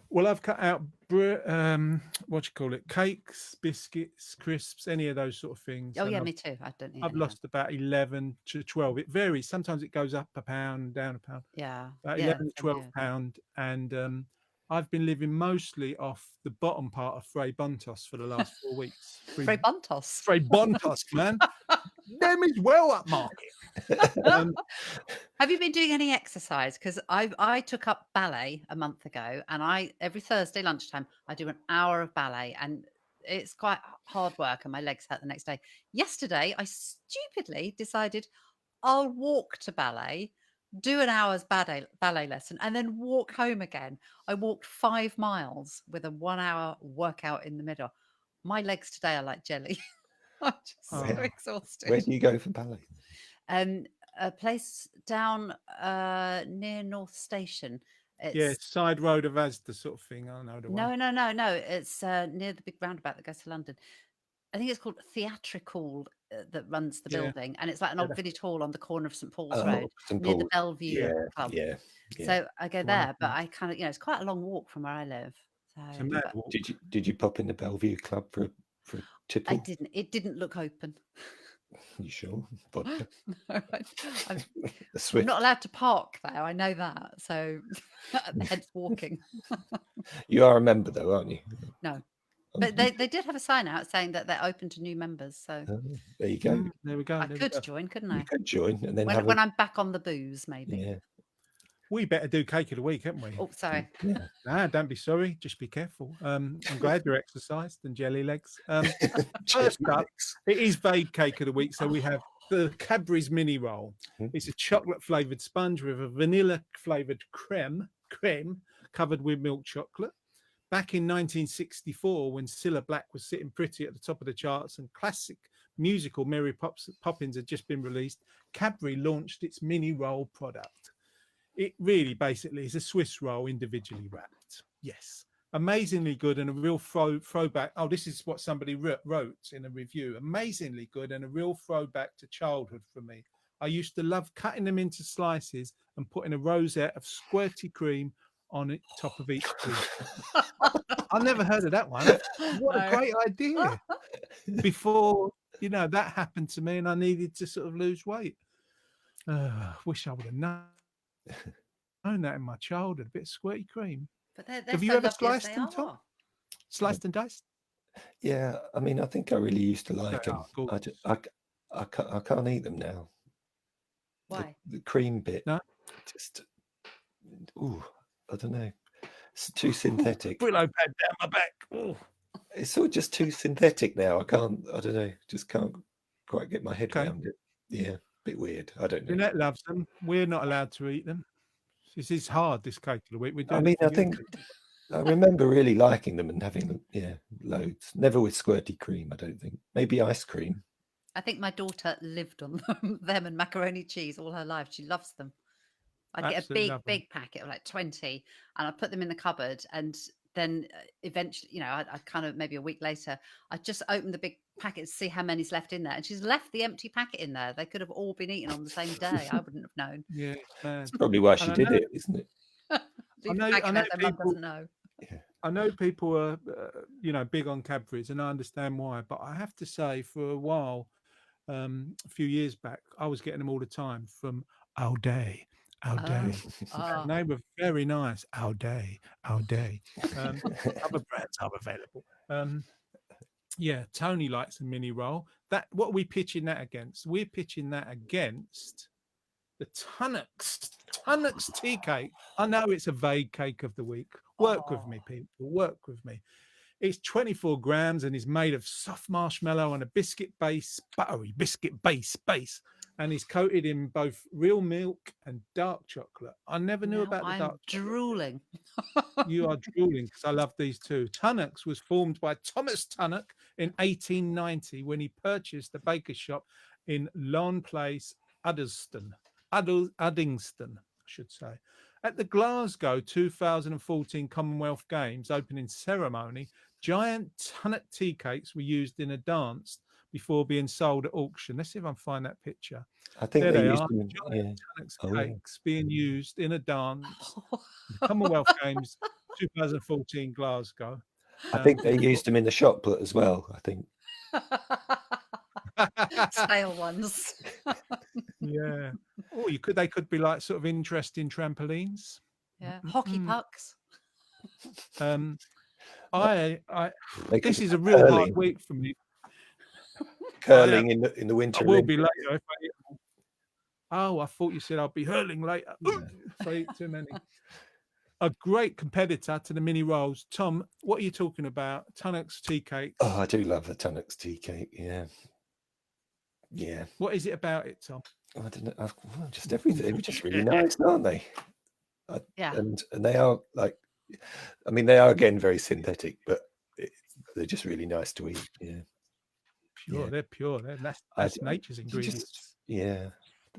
Well, I've cut out what you call it, cakes, biscuits, crisps, any of those sort of things. Oh and yeah, I've, me too. I don't need I've any of lost about 11 to 12. It varies. Sometimes it goes up a pound, down a pound. them. Yeah. About yeah, 11 to same 12 here. pound, and I've been living mostly off the bottom part of Fray Bontos for the last 4 weeks. Fray Buntos. Fray Bontos, man. Them is well up market. Have you been doing any exercise? Because I took up ballet a month ago, and every Thursday lunchtime I do an hour of ballet, and it's quite hard work, and my legs hurt the next day. Yesterday, I stupidly decided I'll walk to ballet, do an hour's ballet lesson, and then walk home again. I walked 5 miles with a 1-hour workout in the middle. My legs today are like jelly. I'm just so Oh. exhausted. Where do you go for ballet? A place down near North Station. It's, Yeah, side road of Asda sort of thing. I know the one. no. It's near the big roundabout that goes to London. I think it's called Theatrical that runs the Yeah. building, and it's like an Yeah, old village hall on the corner of St Paul's Oh, Road St. near the Paul's. Bellevue Yeah, Club. yeah. Yeah. So I go It's there, but wonderful. I kind of, it's quite a long walk from where I live. It's a So, mad but walk. Did you pop in the Bellevue Club for a I tipple? didn't. It didn't look open. You sure? Vodka? No, I'm The Swift. not allowed to park there. I know that. So hence walking. You are a member though, aren't you? No. Oh, But they did have a sign out saying that they're open to new members. So oh, there you go. There we go. I there we could go. join, couldn't You I? could join and then When I'm back on the booze, maybe. yeah. We better do cake of the week, haven't we? Oh, sorry. Yeah. Nah, don't be sorry. Just be careful. I'm glad you're exercised and jelly legs. First up, it is vague cake of the week. So we have the Cadbury's mini roll. Mhm. It's a chocolate flavored sponge with a vanilla flavored creme covered with milk chocolate. Back in 1964, when Cilla Black was sitting pretty at the top of the charts and classic musical Mary Poppins had just been released, Cadbury launched its mini roll product. It really basically is a Swiss roll individually wrapped. Yes. Amazingly good and a real throwback. Oh, this is what somebody wrote in a review. Amazingly good and a real throwback to childhood for me. I used to love cutting them into slices and putting a rosette of squirty cream on the top of each piece. I've never heard of that one. What a No. great idea. Before, that happened to me and I needed to sort of lose weight. Wish I would have known that in my childhood. A bit of squirty cream. But they're Have you so ever lovely as sliced they them, Tom? are. Sliced and diced? Yeah, I mean, I think I really used to like They them. are gorgeous. I can't eat them now. Why? The cream bit. No? Just, I don't know. It's too synthetic. Brillo pad down my back. Ooh. It's sort of just too synthetic now. I don't know. Just can't quite get my head Okay. around it. Yeah, bit weird. I don't know. Jeanette loves them. We're not allowed to eat them. This is hard, this cake of the week. We're doing I mean, it for I you, think Pete. I remember really liking them and having them. Yeah, loads. Never with squirty cream. I don't think. Maybe ice cream. I think my daughter lived on them and macaroni cheese all her life. She loves them. I'd get a Absolutely big, love 'em. big packet of like 20 and I'd put them in the cupboard. And then eventually, you know, I kind of maybe a week later, I just opened the big packet to see how many's left in there. And she's left the empty packet in there. They could have all been eaten on the same day. I wouldn't have known. Yeah, man. That's probably why she And I did know- it, isn't it? Leave know- the packet I know there so mum people- doesn't know. I know people are, big on Cadbury's, and I understand why. But I have to say, for a while, a few years back, I was getting them all the time from All Day. Oh. And they were very nice. All Day. Other brands are available. Yeah, Tony likes a mini roll. What are we pitching that against? We're pitching that against the Tunnocks tea cake. I know it's a vague cake of the week. Work with me, people. Work with me. It's 24 grams and is made of soft marshmallow and a buttery biscuit base. And is coated in both real milk and dark chocolate. I never knew Now about the I'm dark chocolate. drooling. You are drooling because I love these two. Tunnocks was formed by Thomas Tunnock in 1890 when he purchased a baker's shop in Lawn Place, Uddingston, I should say. At the Glasgow 2014 Commonwealth Games opening ceremony, giant Tunnock tea cakes were used in a dance before being sold at auction. Let's see if I can find that picture. I think There they they used are, them. Yeah. Tunnock's Oh, yeah. cakes being used in a dance. Commonwealth Games 2014 Glasgow. I think they used them in the shot put as well. I think. Stale ones. Yeah. Oh, they could be like sort of interesting trampolines. Yeah. Hockey pucks. I They this could is be a real hard curling. week for me. Curling in the winter. I will Olympics. be later if I eat them all. Oh, I thought you said I'll be hurling later. If I eat too many. A great competitor to the mini rolls. Tom, what are you talking about? Tunnock's tea cakes. Oh, I do love the Tunnock's tea cake. Yeah. Yeah. What is it about it, Tom? I don't know. Well, just everything. They're just really nice, aren't they? Yeah. And they are like, I mean, they are again very synthetic, but they're just really nice to eat. Yeah. Pure. Yeah. They're pure. That's nature's You ingredients. just, yeah.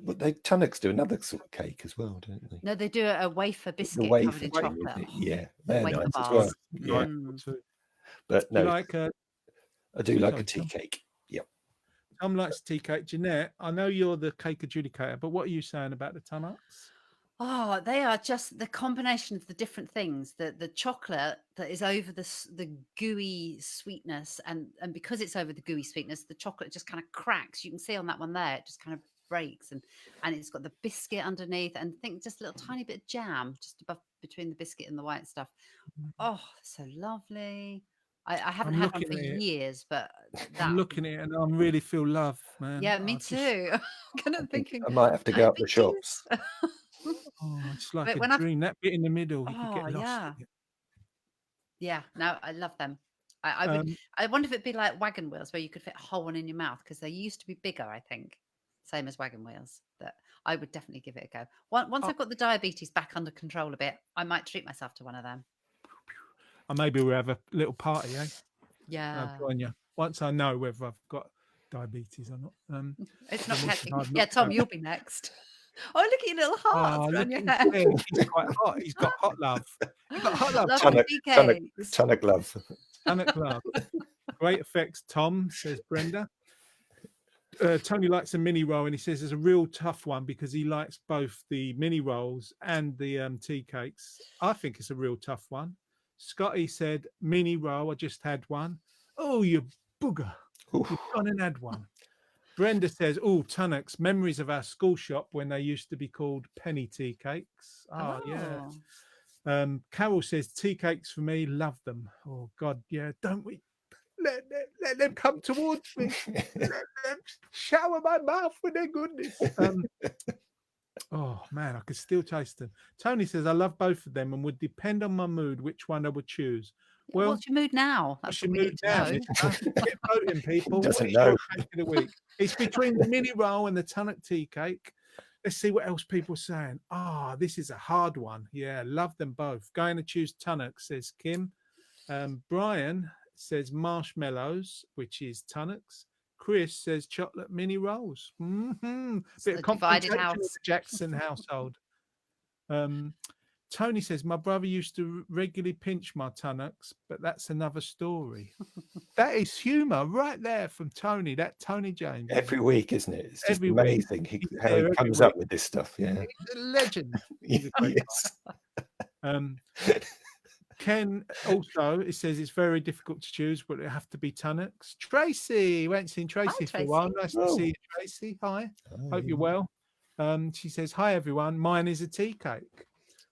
But Tunnocks do another sort of cake as well, don't they? No, they do a wafer biscuit The covered wafer in thing, isn't chocolate. it? Yeah, they're wafer nice as bars. well. Yeah, Right, Mm. too. but Do you no, like I do like sorry, a tea Tom? cake. Yep. Tom likes tea cake. Jeanette, I know you're the cake adjudicator, but what are you saying about the Tunnocks? Oh, they are just the combination of the different things. The chocolate that is over the gooey sweetness, and because it's over the gooey sweetness, the chocolate just kind of cracks. You can see on that one there, it just kind of breaks, and it's got the biscuit underneath, and I think just a little tiny bit of jam just above between the biscuit and the white stuff. Oh, so lovely. I haven't I'm had one looking for at it. years, but I'm that looking at it and I really feel love, man. yeah, me I just- too. I'm kind I of think thinking I might have to go up the big shops. juice. Oh, it's like But a when I've- dream. That bit in the middle, you could Oh, get lost. yeah. in it. Yeah, no, I love them. I would. Um, I wonder if it'd be like wagon wheels where you could fit a whole one in your mouth because they used to be bigger. I think same as wagon wheels. That I would definitely give it a go. Once Oh. I've got the diabetes back under control a bit, I might treat myself to one of them. and maybe we'll have a little party, eh? Yeah, I'll join you once I know whether I've got diabetes or not. it's not then we hectic. can have a Yeah, look Tom, at it. you'll be next. Oh, look at your little hearts Oh, around look your at head. him. He's quite hot. He's got hot love. He's got hot love. Love Tom. Tunnock, tea Tunnock, cakes. Tunnock love. Tunnock love. Great effects, Tom, says Brenda. Tony likes a mini roll, and he says it's a real tough one because he likes both the mini rolls and the tea cakes. I think it's a real tough one. Scotty said, mini roll, I just had one. Oh, you booger. Oof. You've gone and had one. Brenda says, oh, Tunnocks, memories of our school shop when they used to be called penny tea cakes. Oh, yeah. Oh. Carol says, tea cakes for me, love them. Oh, God, yeah, don't we? let them come towards me. Let them shower my mouth with their goodness. Oh man, I could still taste them. Tony says, I love both of them and would depend on my mood which one I would choose. Well, What's your mood now? That's what's what your we mood need to now? know. Get voting, people. Doesn't What is your know. cake of the week? It's between the mini roll and the Tunnock tea cake. Let's see what else people are saying. This is a hard one. Yeah, love them both. Going to choose Tunnock, says Kim. Brian says marshmallows, which is Tunnock's. Chris says chocolate mini rolls. Bit of a divided confrontation in house. the Jackson household. Tony says my brother used to regularly pinch my Tunnocks, but that's another story. That is humour right there from Tony. That Tony James. Every week, isn't it? It's just Every week. amazing He's how there he every comes week. up with this stuff. Yeah. He's a legend. He's a great Yes. Ken also, it says it's very difficult to choose, but it have to be Tunnocks. Tracy, we haven't seen Tracy for a while. Tracy. Nice to Oh. see you, Tracy. Hi, hope Oh, you're well. She says, hi everyone, mine is a tea cake.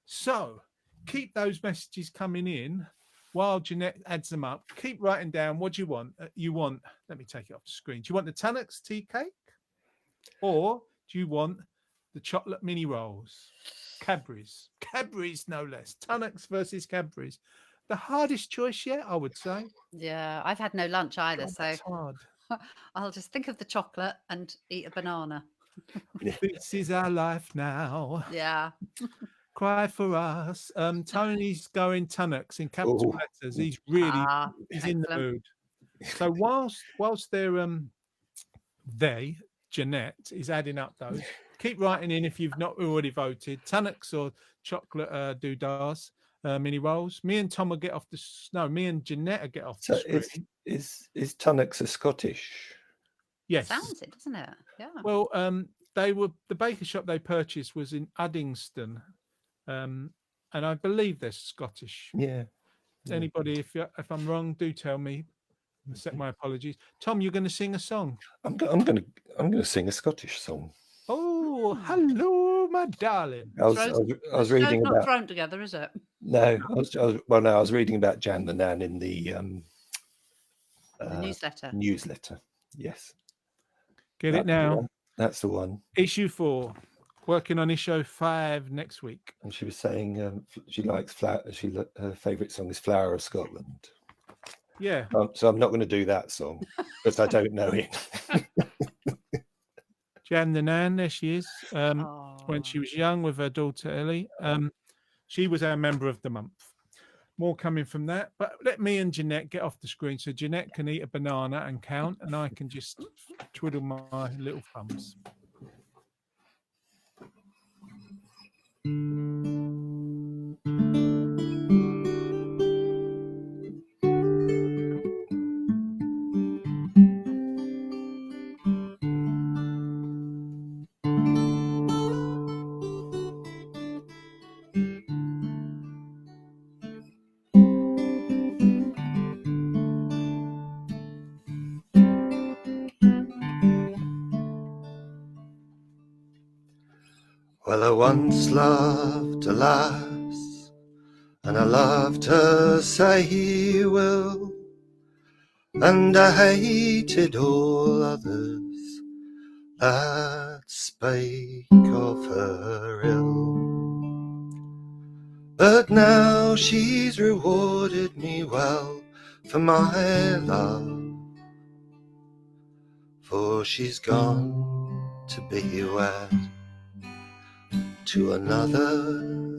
So keep those messages coming in while Jeanette adds them up. Keep writing down what you want. Let me take it off the screen. Do you want the Tunnocks tea cake? Or do you want the chocolate mini rolls? Cadbury's, no less. Tunnocks versus Cadbury's. The hardest choice yet, I would say. Yeah, I've had no lunch either, God, so that's hard. I'll just think of the chocolate and eat a banana. This is our life now. Yeah. Cry for us. Tony's going Tunnocks in capital Oh. letters. He's really he's in the excellent. mood. So whilst they're Jeanette is adding up those. Keep writing in if you've not already voted. Tunnocks or chocolate doodads, mini rolls. Me and Tom will get off the me and Jeanette will get off the So screen. is Tunnocks a Scottish? Yes. Sounds it, doesn't it? Yeah. Well, the baker shop they purchased was in Uddingston, and I believe they're Scottish. Yeah. Yeah. Anybody, if I'm wrong, do tell me. Accept my apologies. Tom, you're going to sing a song. I'm gonna sing a Scottish song. Oh, hello, my darling. I was reading not about thrown together, is it? I was reading about Jan the Nan in the The newsletter. newsletter. Yes. Get That's it the now. one. That's the one. Issue 4. Working on issue 5 next week. And she was saying she likes her favourite song is "Flower of Scotland." Yeah. So I'm not going to do that song because I don't know it. Jan the Nan, there she is. When she was young with her daughter Ellie. She was our member of the month. More coming from that. But let me and Jeanette get off the screen so Jeanette can eat a banana and count, and I can just twiddle my little thumbs. Well, I once loved a lass, and I loved her, say he will, and I hated all others that spake of her ill. But now she's rewarded me well for my love, for she's gone to be wed to another.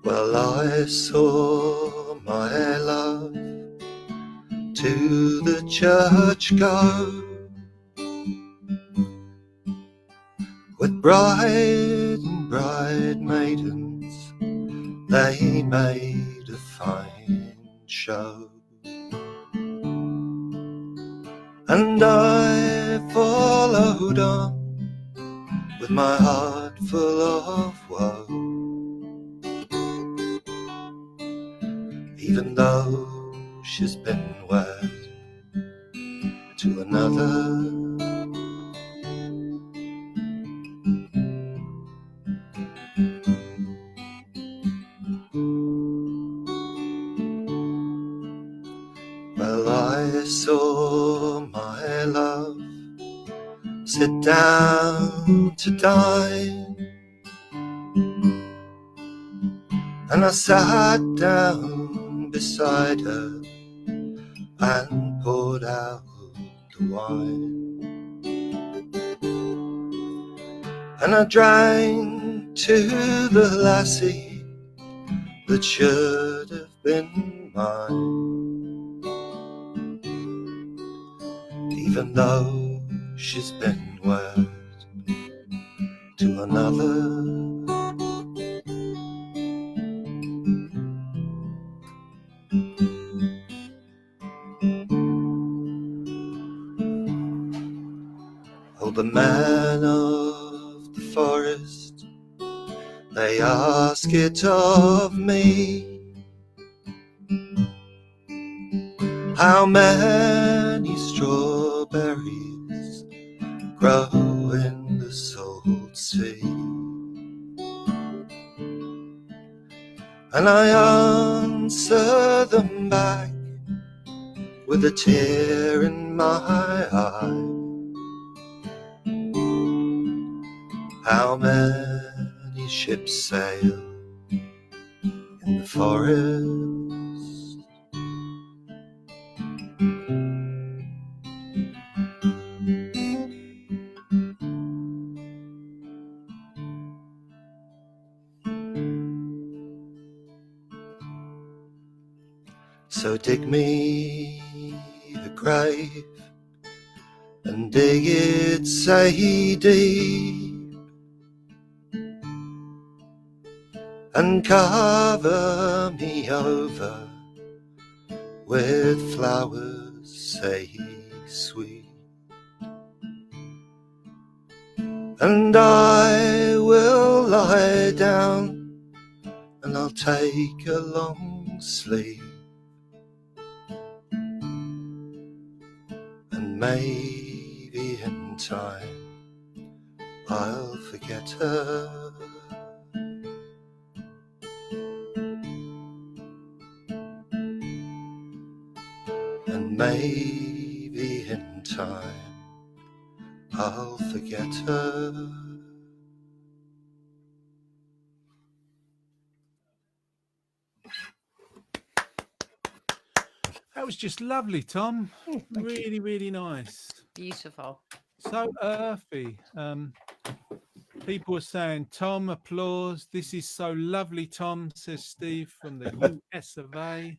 Well, I saw my love to the church go, with bride and bridemaidens, they made a fine show. And I followed on with my heart full of woe, even though she's been wed to another. sit down to dine, and I sat down beside her and poured out the wine. And I drank to the lassie that should have been mine, even though she's been wed to another. Oh, the men of the forest, they ask it of me, how many strawberries grow in the salt sea. And I answer them back with a tear in my eye, how many ships sail in the forest. So dig me a grave and dig it, say, deep, and cover me over with flowers, say, sweet. And I will lie down and I'll take a long sleep, and maybe in time I'll forget her. And maybe in time I'll forget her. That was just lovely, Tom. Oh, thank you. Really, really nice. Beautiful. So earthy. People are saying, Tom, applause. This is so lovely, Tom, says Steve from the US of A.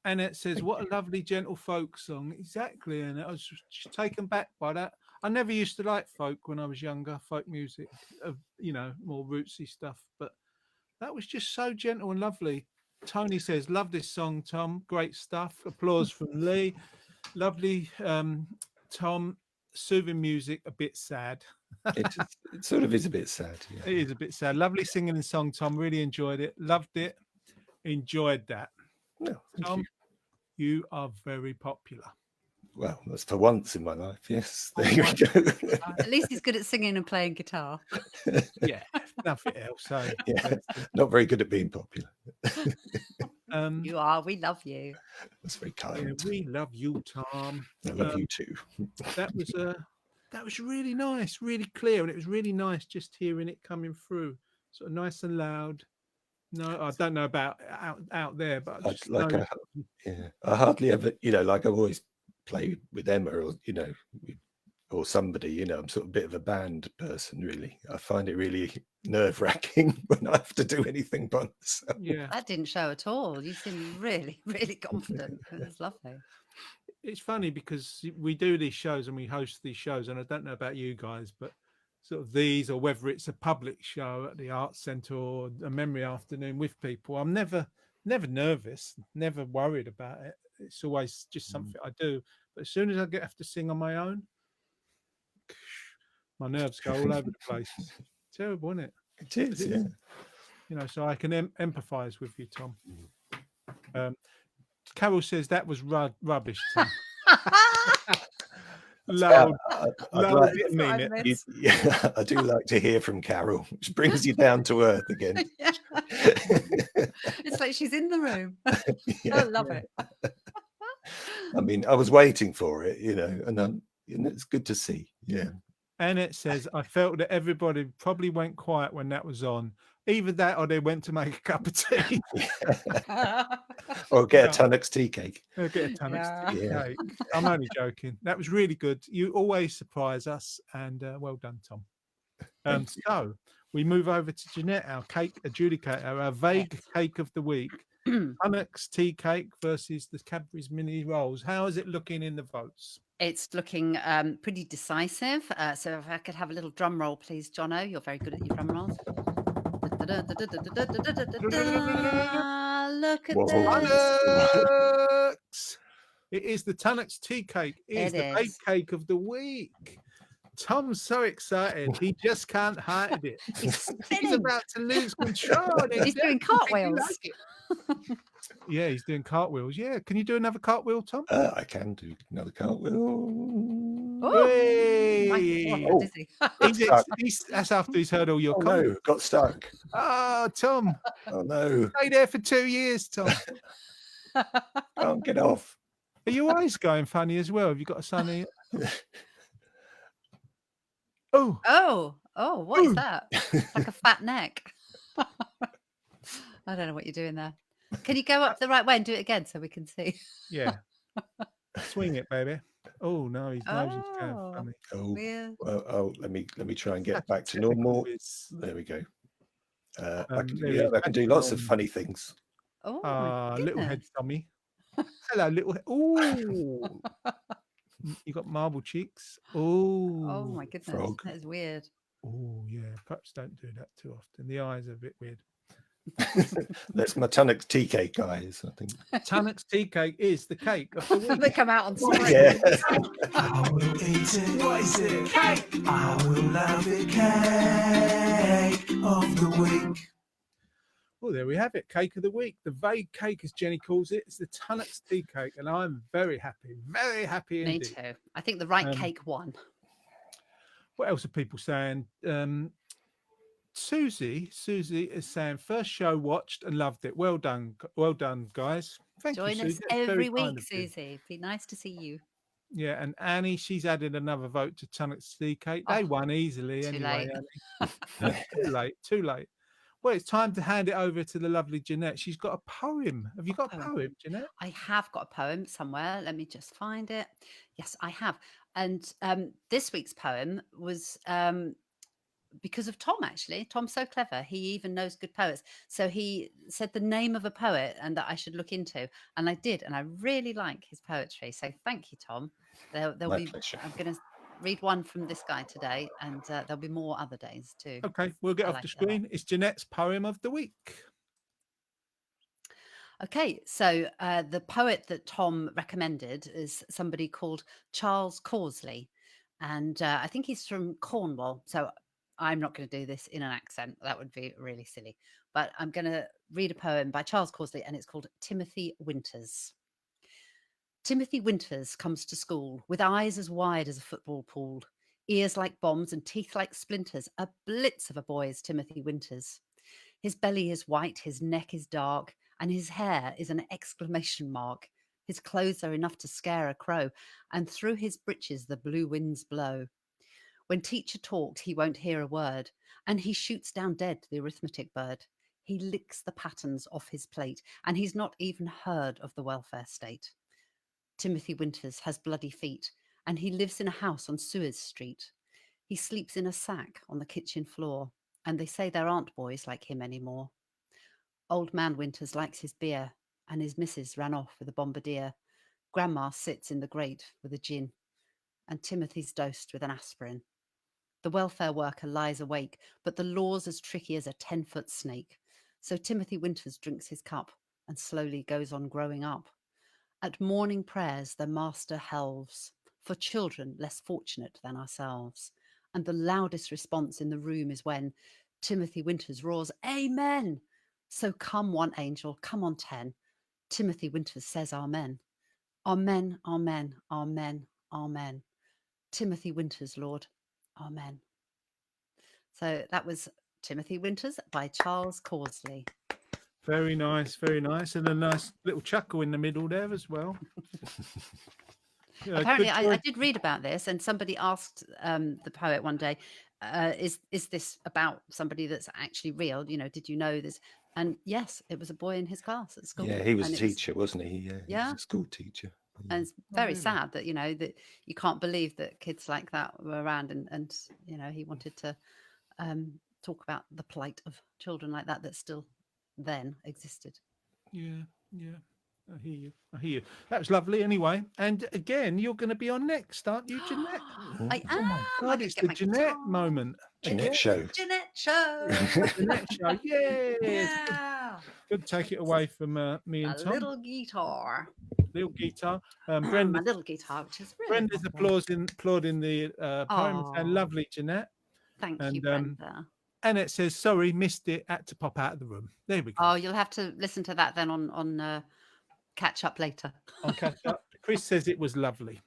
Annette says, what a lovely gentle folk song. Exactly. And I was just taken back by that. I never used to like folk when I was younger, folk music, you know, more rootsy stuff. But that was just so gentle and lovely. Tony says, love this song, Tom. Great stuff. Applause from Lee. Lovely, Tom. Soothing music, a bit sad. It sort of is a bit sad. Yeah. It is a bit sad. Lovely singing and song, Tom. Really enjoyed it. Loved it. Enjoyed that. No, thank Tom, you. you are very popular. Well, that's for once in my life. Yes, there you go. At least he's good at singing and playing guitar. Yeah, nothing else. So, Yeah, not very good at being popular. You are. We love you. That's very yeah, kind. we love you, Tom. I love you too. That was really nice, really clear, and it was really nice just hearing it coming through, sort of nice and loud. No, I don't know about out there, but I just know I hardly ever, like I always play with Emma, or or somebody. I'm sort of a bit of a band person, really. I find it really nerve-wracking when I have to do anything by myself. yeah. That didn't show at all. You seem really, really confident. It was lovely. It's funny because we do these shows and we host these shows, and I don't know about you guys, but sort of these, or whether it's a public show at the Arts Centre or a memory afternoon with people, I'm never nervous, never worried about it. It's always just something I do. But as soon as I have to sing on my own, my nerves go all over the place. Terrible, isn't it? It is, yeah. So I can empathise with you, Tom. Carol says that was rubbish, Tom. Loud, I'd mean it. Yeah, I do like to hear from Carol, which brings you down to earth again. Yeah. It's like she's in the room. Yeah. I love it. I mean, I was waiting for it, and it's good to see. Yeah. Annette says, I felt that everybody probably went quiet when that was on. Either that or they went to make a cup of tea. Or get Yeah. a Tunnocks tea cake. They'll get a Tunnocks Yeah. tea Yeah. cake. I'm only joking. That was really good. You always surprise us, and well done, Tom. Thank you. So we move over to Jeanette, our cake adjudicator, our vague Yes. cake of the week. Tunnocks tea cake versus the Cadbury's mini rolls. How is it looking in the votes? It's looking pretty decisive. So if I could have a little drum roll, please, Jono. You're very good at your drum rolls. Look at Whoa. this. Tunnocks! It is the Tunnocks tea cake. It is It the vague is. cake of the week. Tom's so excited. He just can't hide it. He's He's spinning. about to lose control. and He's doing exactly, you cartwheels. like it. Yeah, he's doing cartwheels. Yeah. Can you do another cartwheel, Tom? I can do another cartwheel. Oh, Hey! oh, dizzy. That's after he's heard all your Oh comments. no, got stuck. Oh, Tom. Oh no, Stay there for 2 years, Tom. can't get off. Are your eyes going funny as well? Have you got a sunny? Oh, Oh, what is Ooh. that? It's like a fat neck. I don't know what you're doing there. Can you go up the right way and do it again so we can see? yeah. Swing it, baby. Oh no, his nose is going Oh. funny. Oh, Weird. well, let me try and get That's back to technical normal. whiz. There we go. I There can, he yeah, is, I can do back to lots of normal. funny things. Oh, Ah, my little head goodness. Tommy. Hello, little head. Oh, you got marble cheeks. Oh, Oh, my goodness. frog. That is weird. oh, yeah. Perhaps don't do that too often. The eyes are a bit weird. That's my Tunnocks tea cake, guys. I think. Tunnocks tea cake is the cake of the They week. come out on screen. Yeah. I will eat it. What is it? Cake. I will love it. Cake of the week. Well, there we have it. Cake of the week. The vague cake, as Jenny calls it. It's the Tunnocks tea cake, and I'm very happy. Very happy Me indeed. too. I think the right Um, cake won. What else are people saying? Susie is saying first show watched and loved it. Well done, guys. Thank Join you, us Susie. That's very every kind week, of you. Susie. Be nice to see you. Yeah, and Annie, she's added another vote to Tunnocks tea cake. They Oh, won easily too anyway. late. Annie. Too late. Well, it's time to hand it over to the lovely Jeanette. She's got a poem. Have you got a Poem. poem, Jeanette? I have got a poem somewhere. Let me just find it. Yes, I have. And this week's poem was because of Tom, actually. Tom's so clever. He even knows good poets. So he said the name of a poet and that I should look into. And I did. And I really like his poetry. So thank you, Tom. There'll My be, pleasure. I'm going to read one from this guy today. And there'll be more other days too. Okay, we'll get I off like the it a lot. screen. It's Jeanette's poem of the week. Okay, so the poet that Tom recommended is somebody called Charles Causley. And I think he's from Cornwall. So I'm not going to do this in an accent. That would be really silly. But I'm going to read a poem by Charles Causley, and it's called Timothy Winters. Timothy Winters comes to school with eyes as wide as a football pool, ears like bombs and teeth like splinters. A blitz of a boy is Timothy Winters. His belly is white, his neck is dark, and his hair is an exclamation mark. His clothes are enough to scare a crow, and through his breeches the blue winds blow. When teacher talks, he won't hear a word, and he shoots down dead the arithmetic bird. He licks the patterns off his plate, and he's not even heard of the welfare state. Timothy Winters has bloody feet, and he lives in a house on Suez Street. He sleeps in a sack on the kitchen floor, and they say there aren't boys like him anymore. Old man Winters likes his beer, and his missus ran off with a bombardier. Grandma sits in the grate with a gin, and Timothy's dosed with an aspirin. The welfare worker lies awake, but the law's as tricky as a 10-foot snake. So Timothy Winters drinks his cup and slowly goes on growing up. At morning prayers, the master helves for children less fortunate than ourselves. And the loudest response in the room is when Timothy Winters roars, "Amen!" So come one angel, come on 10. Timothy Winters says amen. Amen, amen, amen, amen. Timothy Winters, Lord. Amen. So that was Timothy Winters by Charles Causley. Very nice, very nice. And a nice little chuckle in the middle there as well. Apparently, good I choice. did read about this, and somebody asked the poet one day, "Is this about somebody that's actually real? You know, did you know this?" And yes, it was a boy in his class at school. Yeah, he was and a it's- teacher, wasn't he? Yeah, he Yeah. was a school teacher. And it's very sad that that you can't believe that kids like that were around, and he wanted to talk about the plight of children like that still then existed. Yeah. I hear you. That was lovely anyway. And again, you're going to be on next, aren't you, Jeanette? I Oh am. my I God, get it's to the get my Jeanette guitar. moment. Jeanette show. Jeanette show. Jeanette show. Yeah. Yeah. Good to take it away from me and A Tom. little guitar. Little guitar. My Brenda's little guitar, which is really lovely. applauding the poem. And Aw. lovely, Jeanette. Thank and, you, Brenda. Annette says, sorry, missed it. Had to pop out of the room. There we go. Oh, you'll have to listen to that then on catch up later. On catch up. Chris says it was lovely.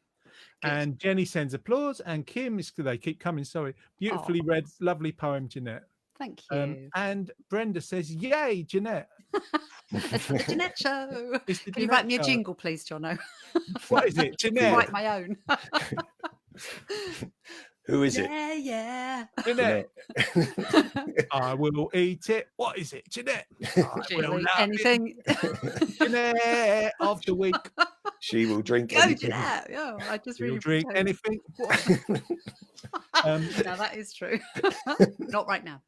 Good. And Jenny sends applause. And Kim is, they keep coming, sorry. Beautifully read, lovely poem, Jeanette. Thank you. And Brenda says, yay, Jeanette. It's the Jeanette show. It's the Can you Jeanette write me a show. jingle, please, Jono? What is it? Jeanette. Write my own. Who is it? Yeah. Jeanette. I will eat it. What is it? Jeanette. I will Julie, love anything. it. Jeanette of the week. She will drink Go, anything. Jeanette. Yeah, I just You'll really drink anything. Now that is true. Not right now.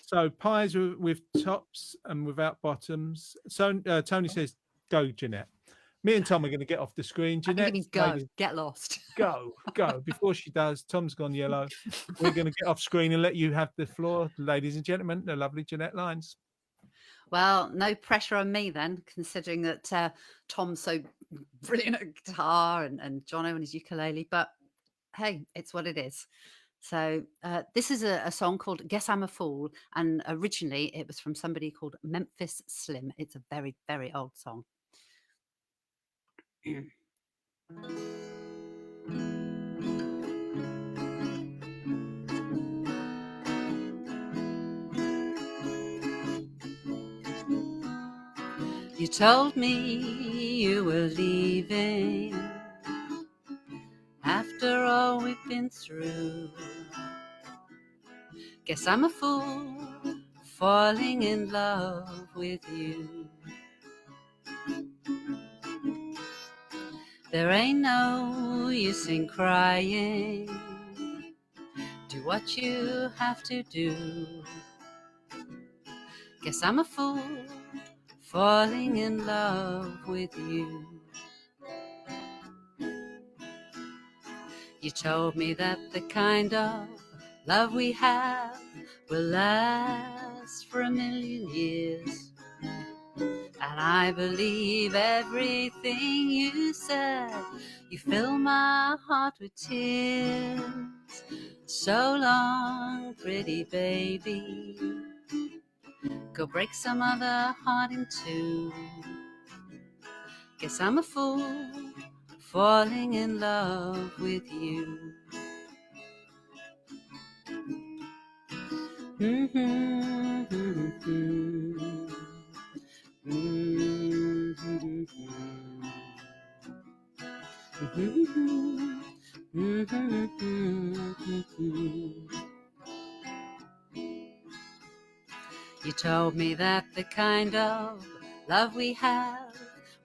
So pies with tops and without bottoms. So Tony says, go, Jeanette. Me and Tom are going to get off the screen. I Jeanette, think you mean go. Get lost. go. Before she does, Tom's gone yellow. We're going to get off screen and let you have the floor, ladies and gentlemen, the lovely Jeanette Lines. Well, no pressure on me then, considering that Tom's so brilliant at guitar and Jono and his ukulele. But hey, it's what it is. So this is a song called Guess I'm a Fool. And originally it was from somebody called Memphis Slim. It's a very, very old song. You told me you were leaving after all we've been through. Guess I'm a fool falling in love with you. There ain't no use in crying. Do what you have to do. Guess I'm a fool falling in love with you. You told me that the kind of love we have will last for 1,000,000 years. And I believe everything you said. You fill my heart with tears. So long, pretty baby. Go break some other heart in two. Guess I'm a fool falling in love with you. You told me that the kind of love we have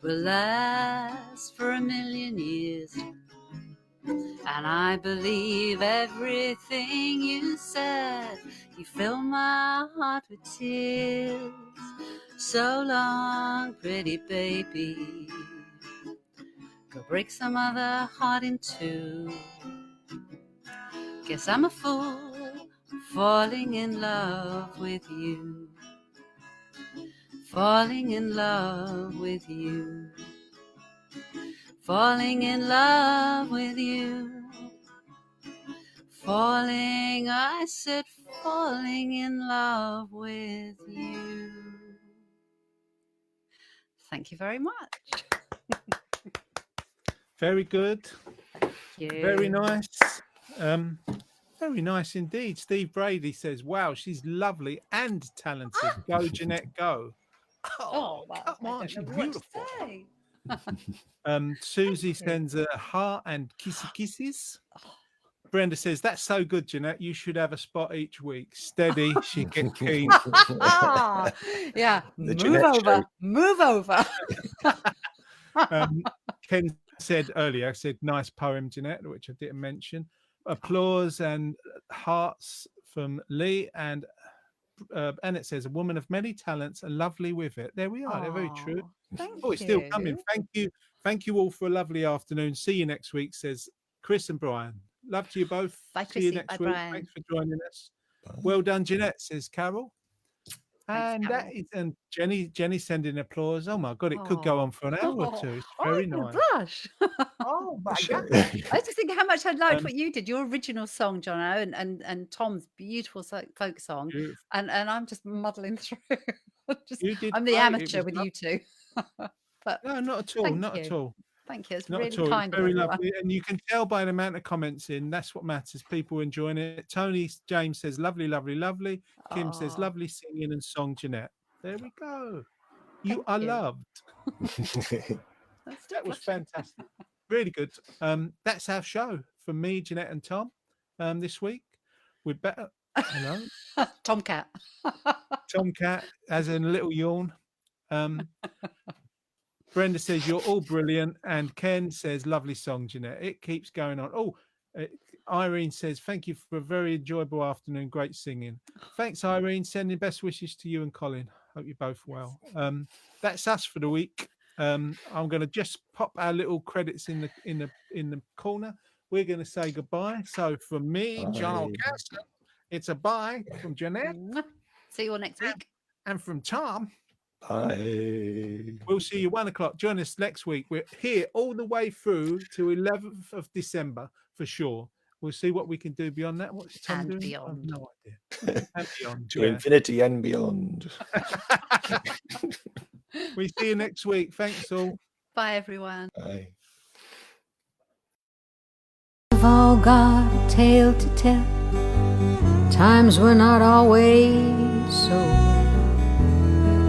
will last for 1,000,000 years. And I believe everything you said. You fill my heart with tears. So long, pretty baby. Go break some other heart in two. Guess I'm a fool falling in love with you. Falling in love with you. Falling in love with you. Falling, I said, falling in love with you. Thank you very much. Very good. Thank you. Very nice. Very nice indeed. Steve Brady says, wow, she's lovely and talented. Go, Jeanette, go. Oh, well, come I on, don't she's know what to beautiful. say. Susie Thank you. sends a heart and kisses. Brenda says, that's so good, Jeanette. You should have a spot each week. Steady, she gets keen. Yeah, The move Jeanette over, show. move over. Ken said earlier, nice poem, Jeanette, which I didn't mention. Applause and hearts from Lee. And it says, a woman of many talents and lovely with it. There we are. They're very true. Aw, Thank Oh, it's still coming. you. Thank you. Thank you all for a lovely afternoon. See you next week, says Chris and Brian. Love to you both. Bye, See you Chrissy. next Bye, week. Brian. Thanks for joining us. Bye. Well done, Jeanette, says Carol. Thanks, And Carol. and Jenny sending applause. Oh my God, it could go on for an hour or two. It's very I'm gonna nice. blush. Oh my Sure. God. I was just thinking how much I liked Um, what you did, your original song, Jono, and Tom's beautiful folk song, Beautiful. and I'm just muddling through. You did I'm the great. It amateur was with lo- you two. But No, not at all. Thank Not you. at all. thank you. It's Not really at all. It's kind of very everyone. lovely. And you can tell by the amount of comments in. That's what matters. People enjoying it. Tony James says, lovely, lovely, lovely. Kim says, Aw, lovely singing and song, Jeanette. There we go. You Thank are you. loved. I'm still That was blushing. fantastic. Really good. That's our show from me, Jeanette, and Tom. This week, we're better. Hello, Tomcat. Tomcat, as in a little yawn. Brenda says you're all brilliant, and Ken says lovely song, Jeanette. It keeps going on. Oh, Irene says thank you for a very enjoyable afternoon. Great singing. Thanks, Irene. Sending best wishes to you and Colin. Hope you're both well. That's us for the week. I'm going to just pop our little credits in the corner. We're going to say goodbye. So from me, John Bye. Castle, it's a bye from Jeanette, Mwah. See you all next week. and from Tom. Bye. We'll see you 1 o'clock. Join us next week. We're here all the way through to 11th of December for sure. We'll see what we can do beyond that. What's Tom And doing? beyond. I've no idea. And beyond. To Yeah. infinity and beyond. We see you next week. Thanks all. Bye, everyone. Bye. We've all got a tale to tell. Times were not always so.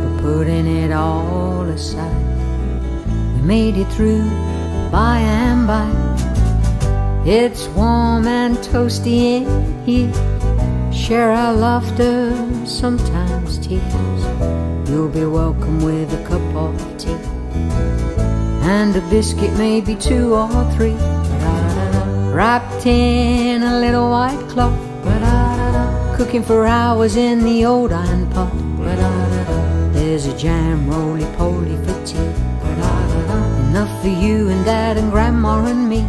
But putting it all aside, we made it through by and by. It's warm and toasty in here. Share our laughter, sometimes tears. You'll be welcome with a cup of tea and a biscuit, maybe 2 or 3. Wrapped in a little white cloth, cooking for hours in the old iron pot. There's a jam roly-poly for tea, enough for you and Dad and Grandma and me.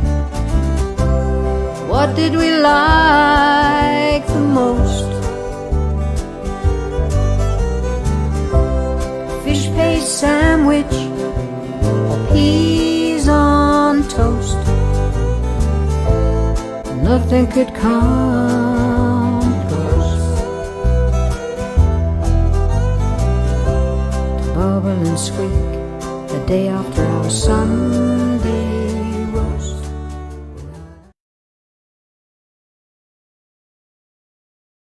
What did we like the most? Fish paste sandwich or peas on toast? Nothing could come close to bubble and squeak the day after our Sunday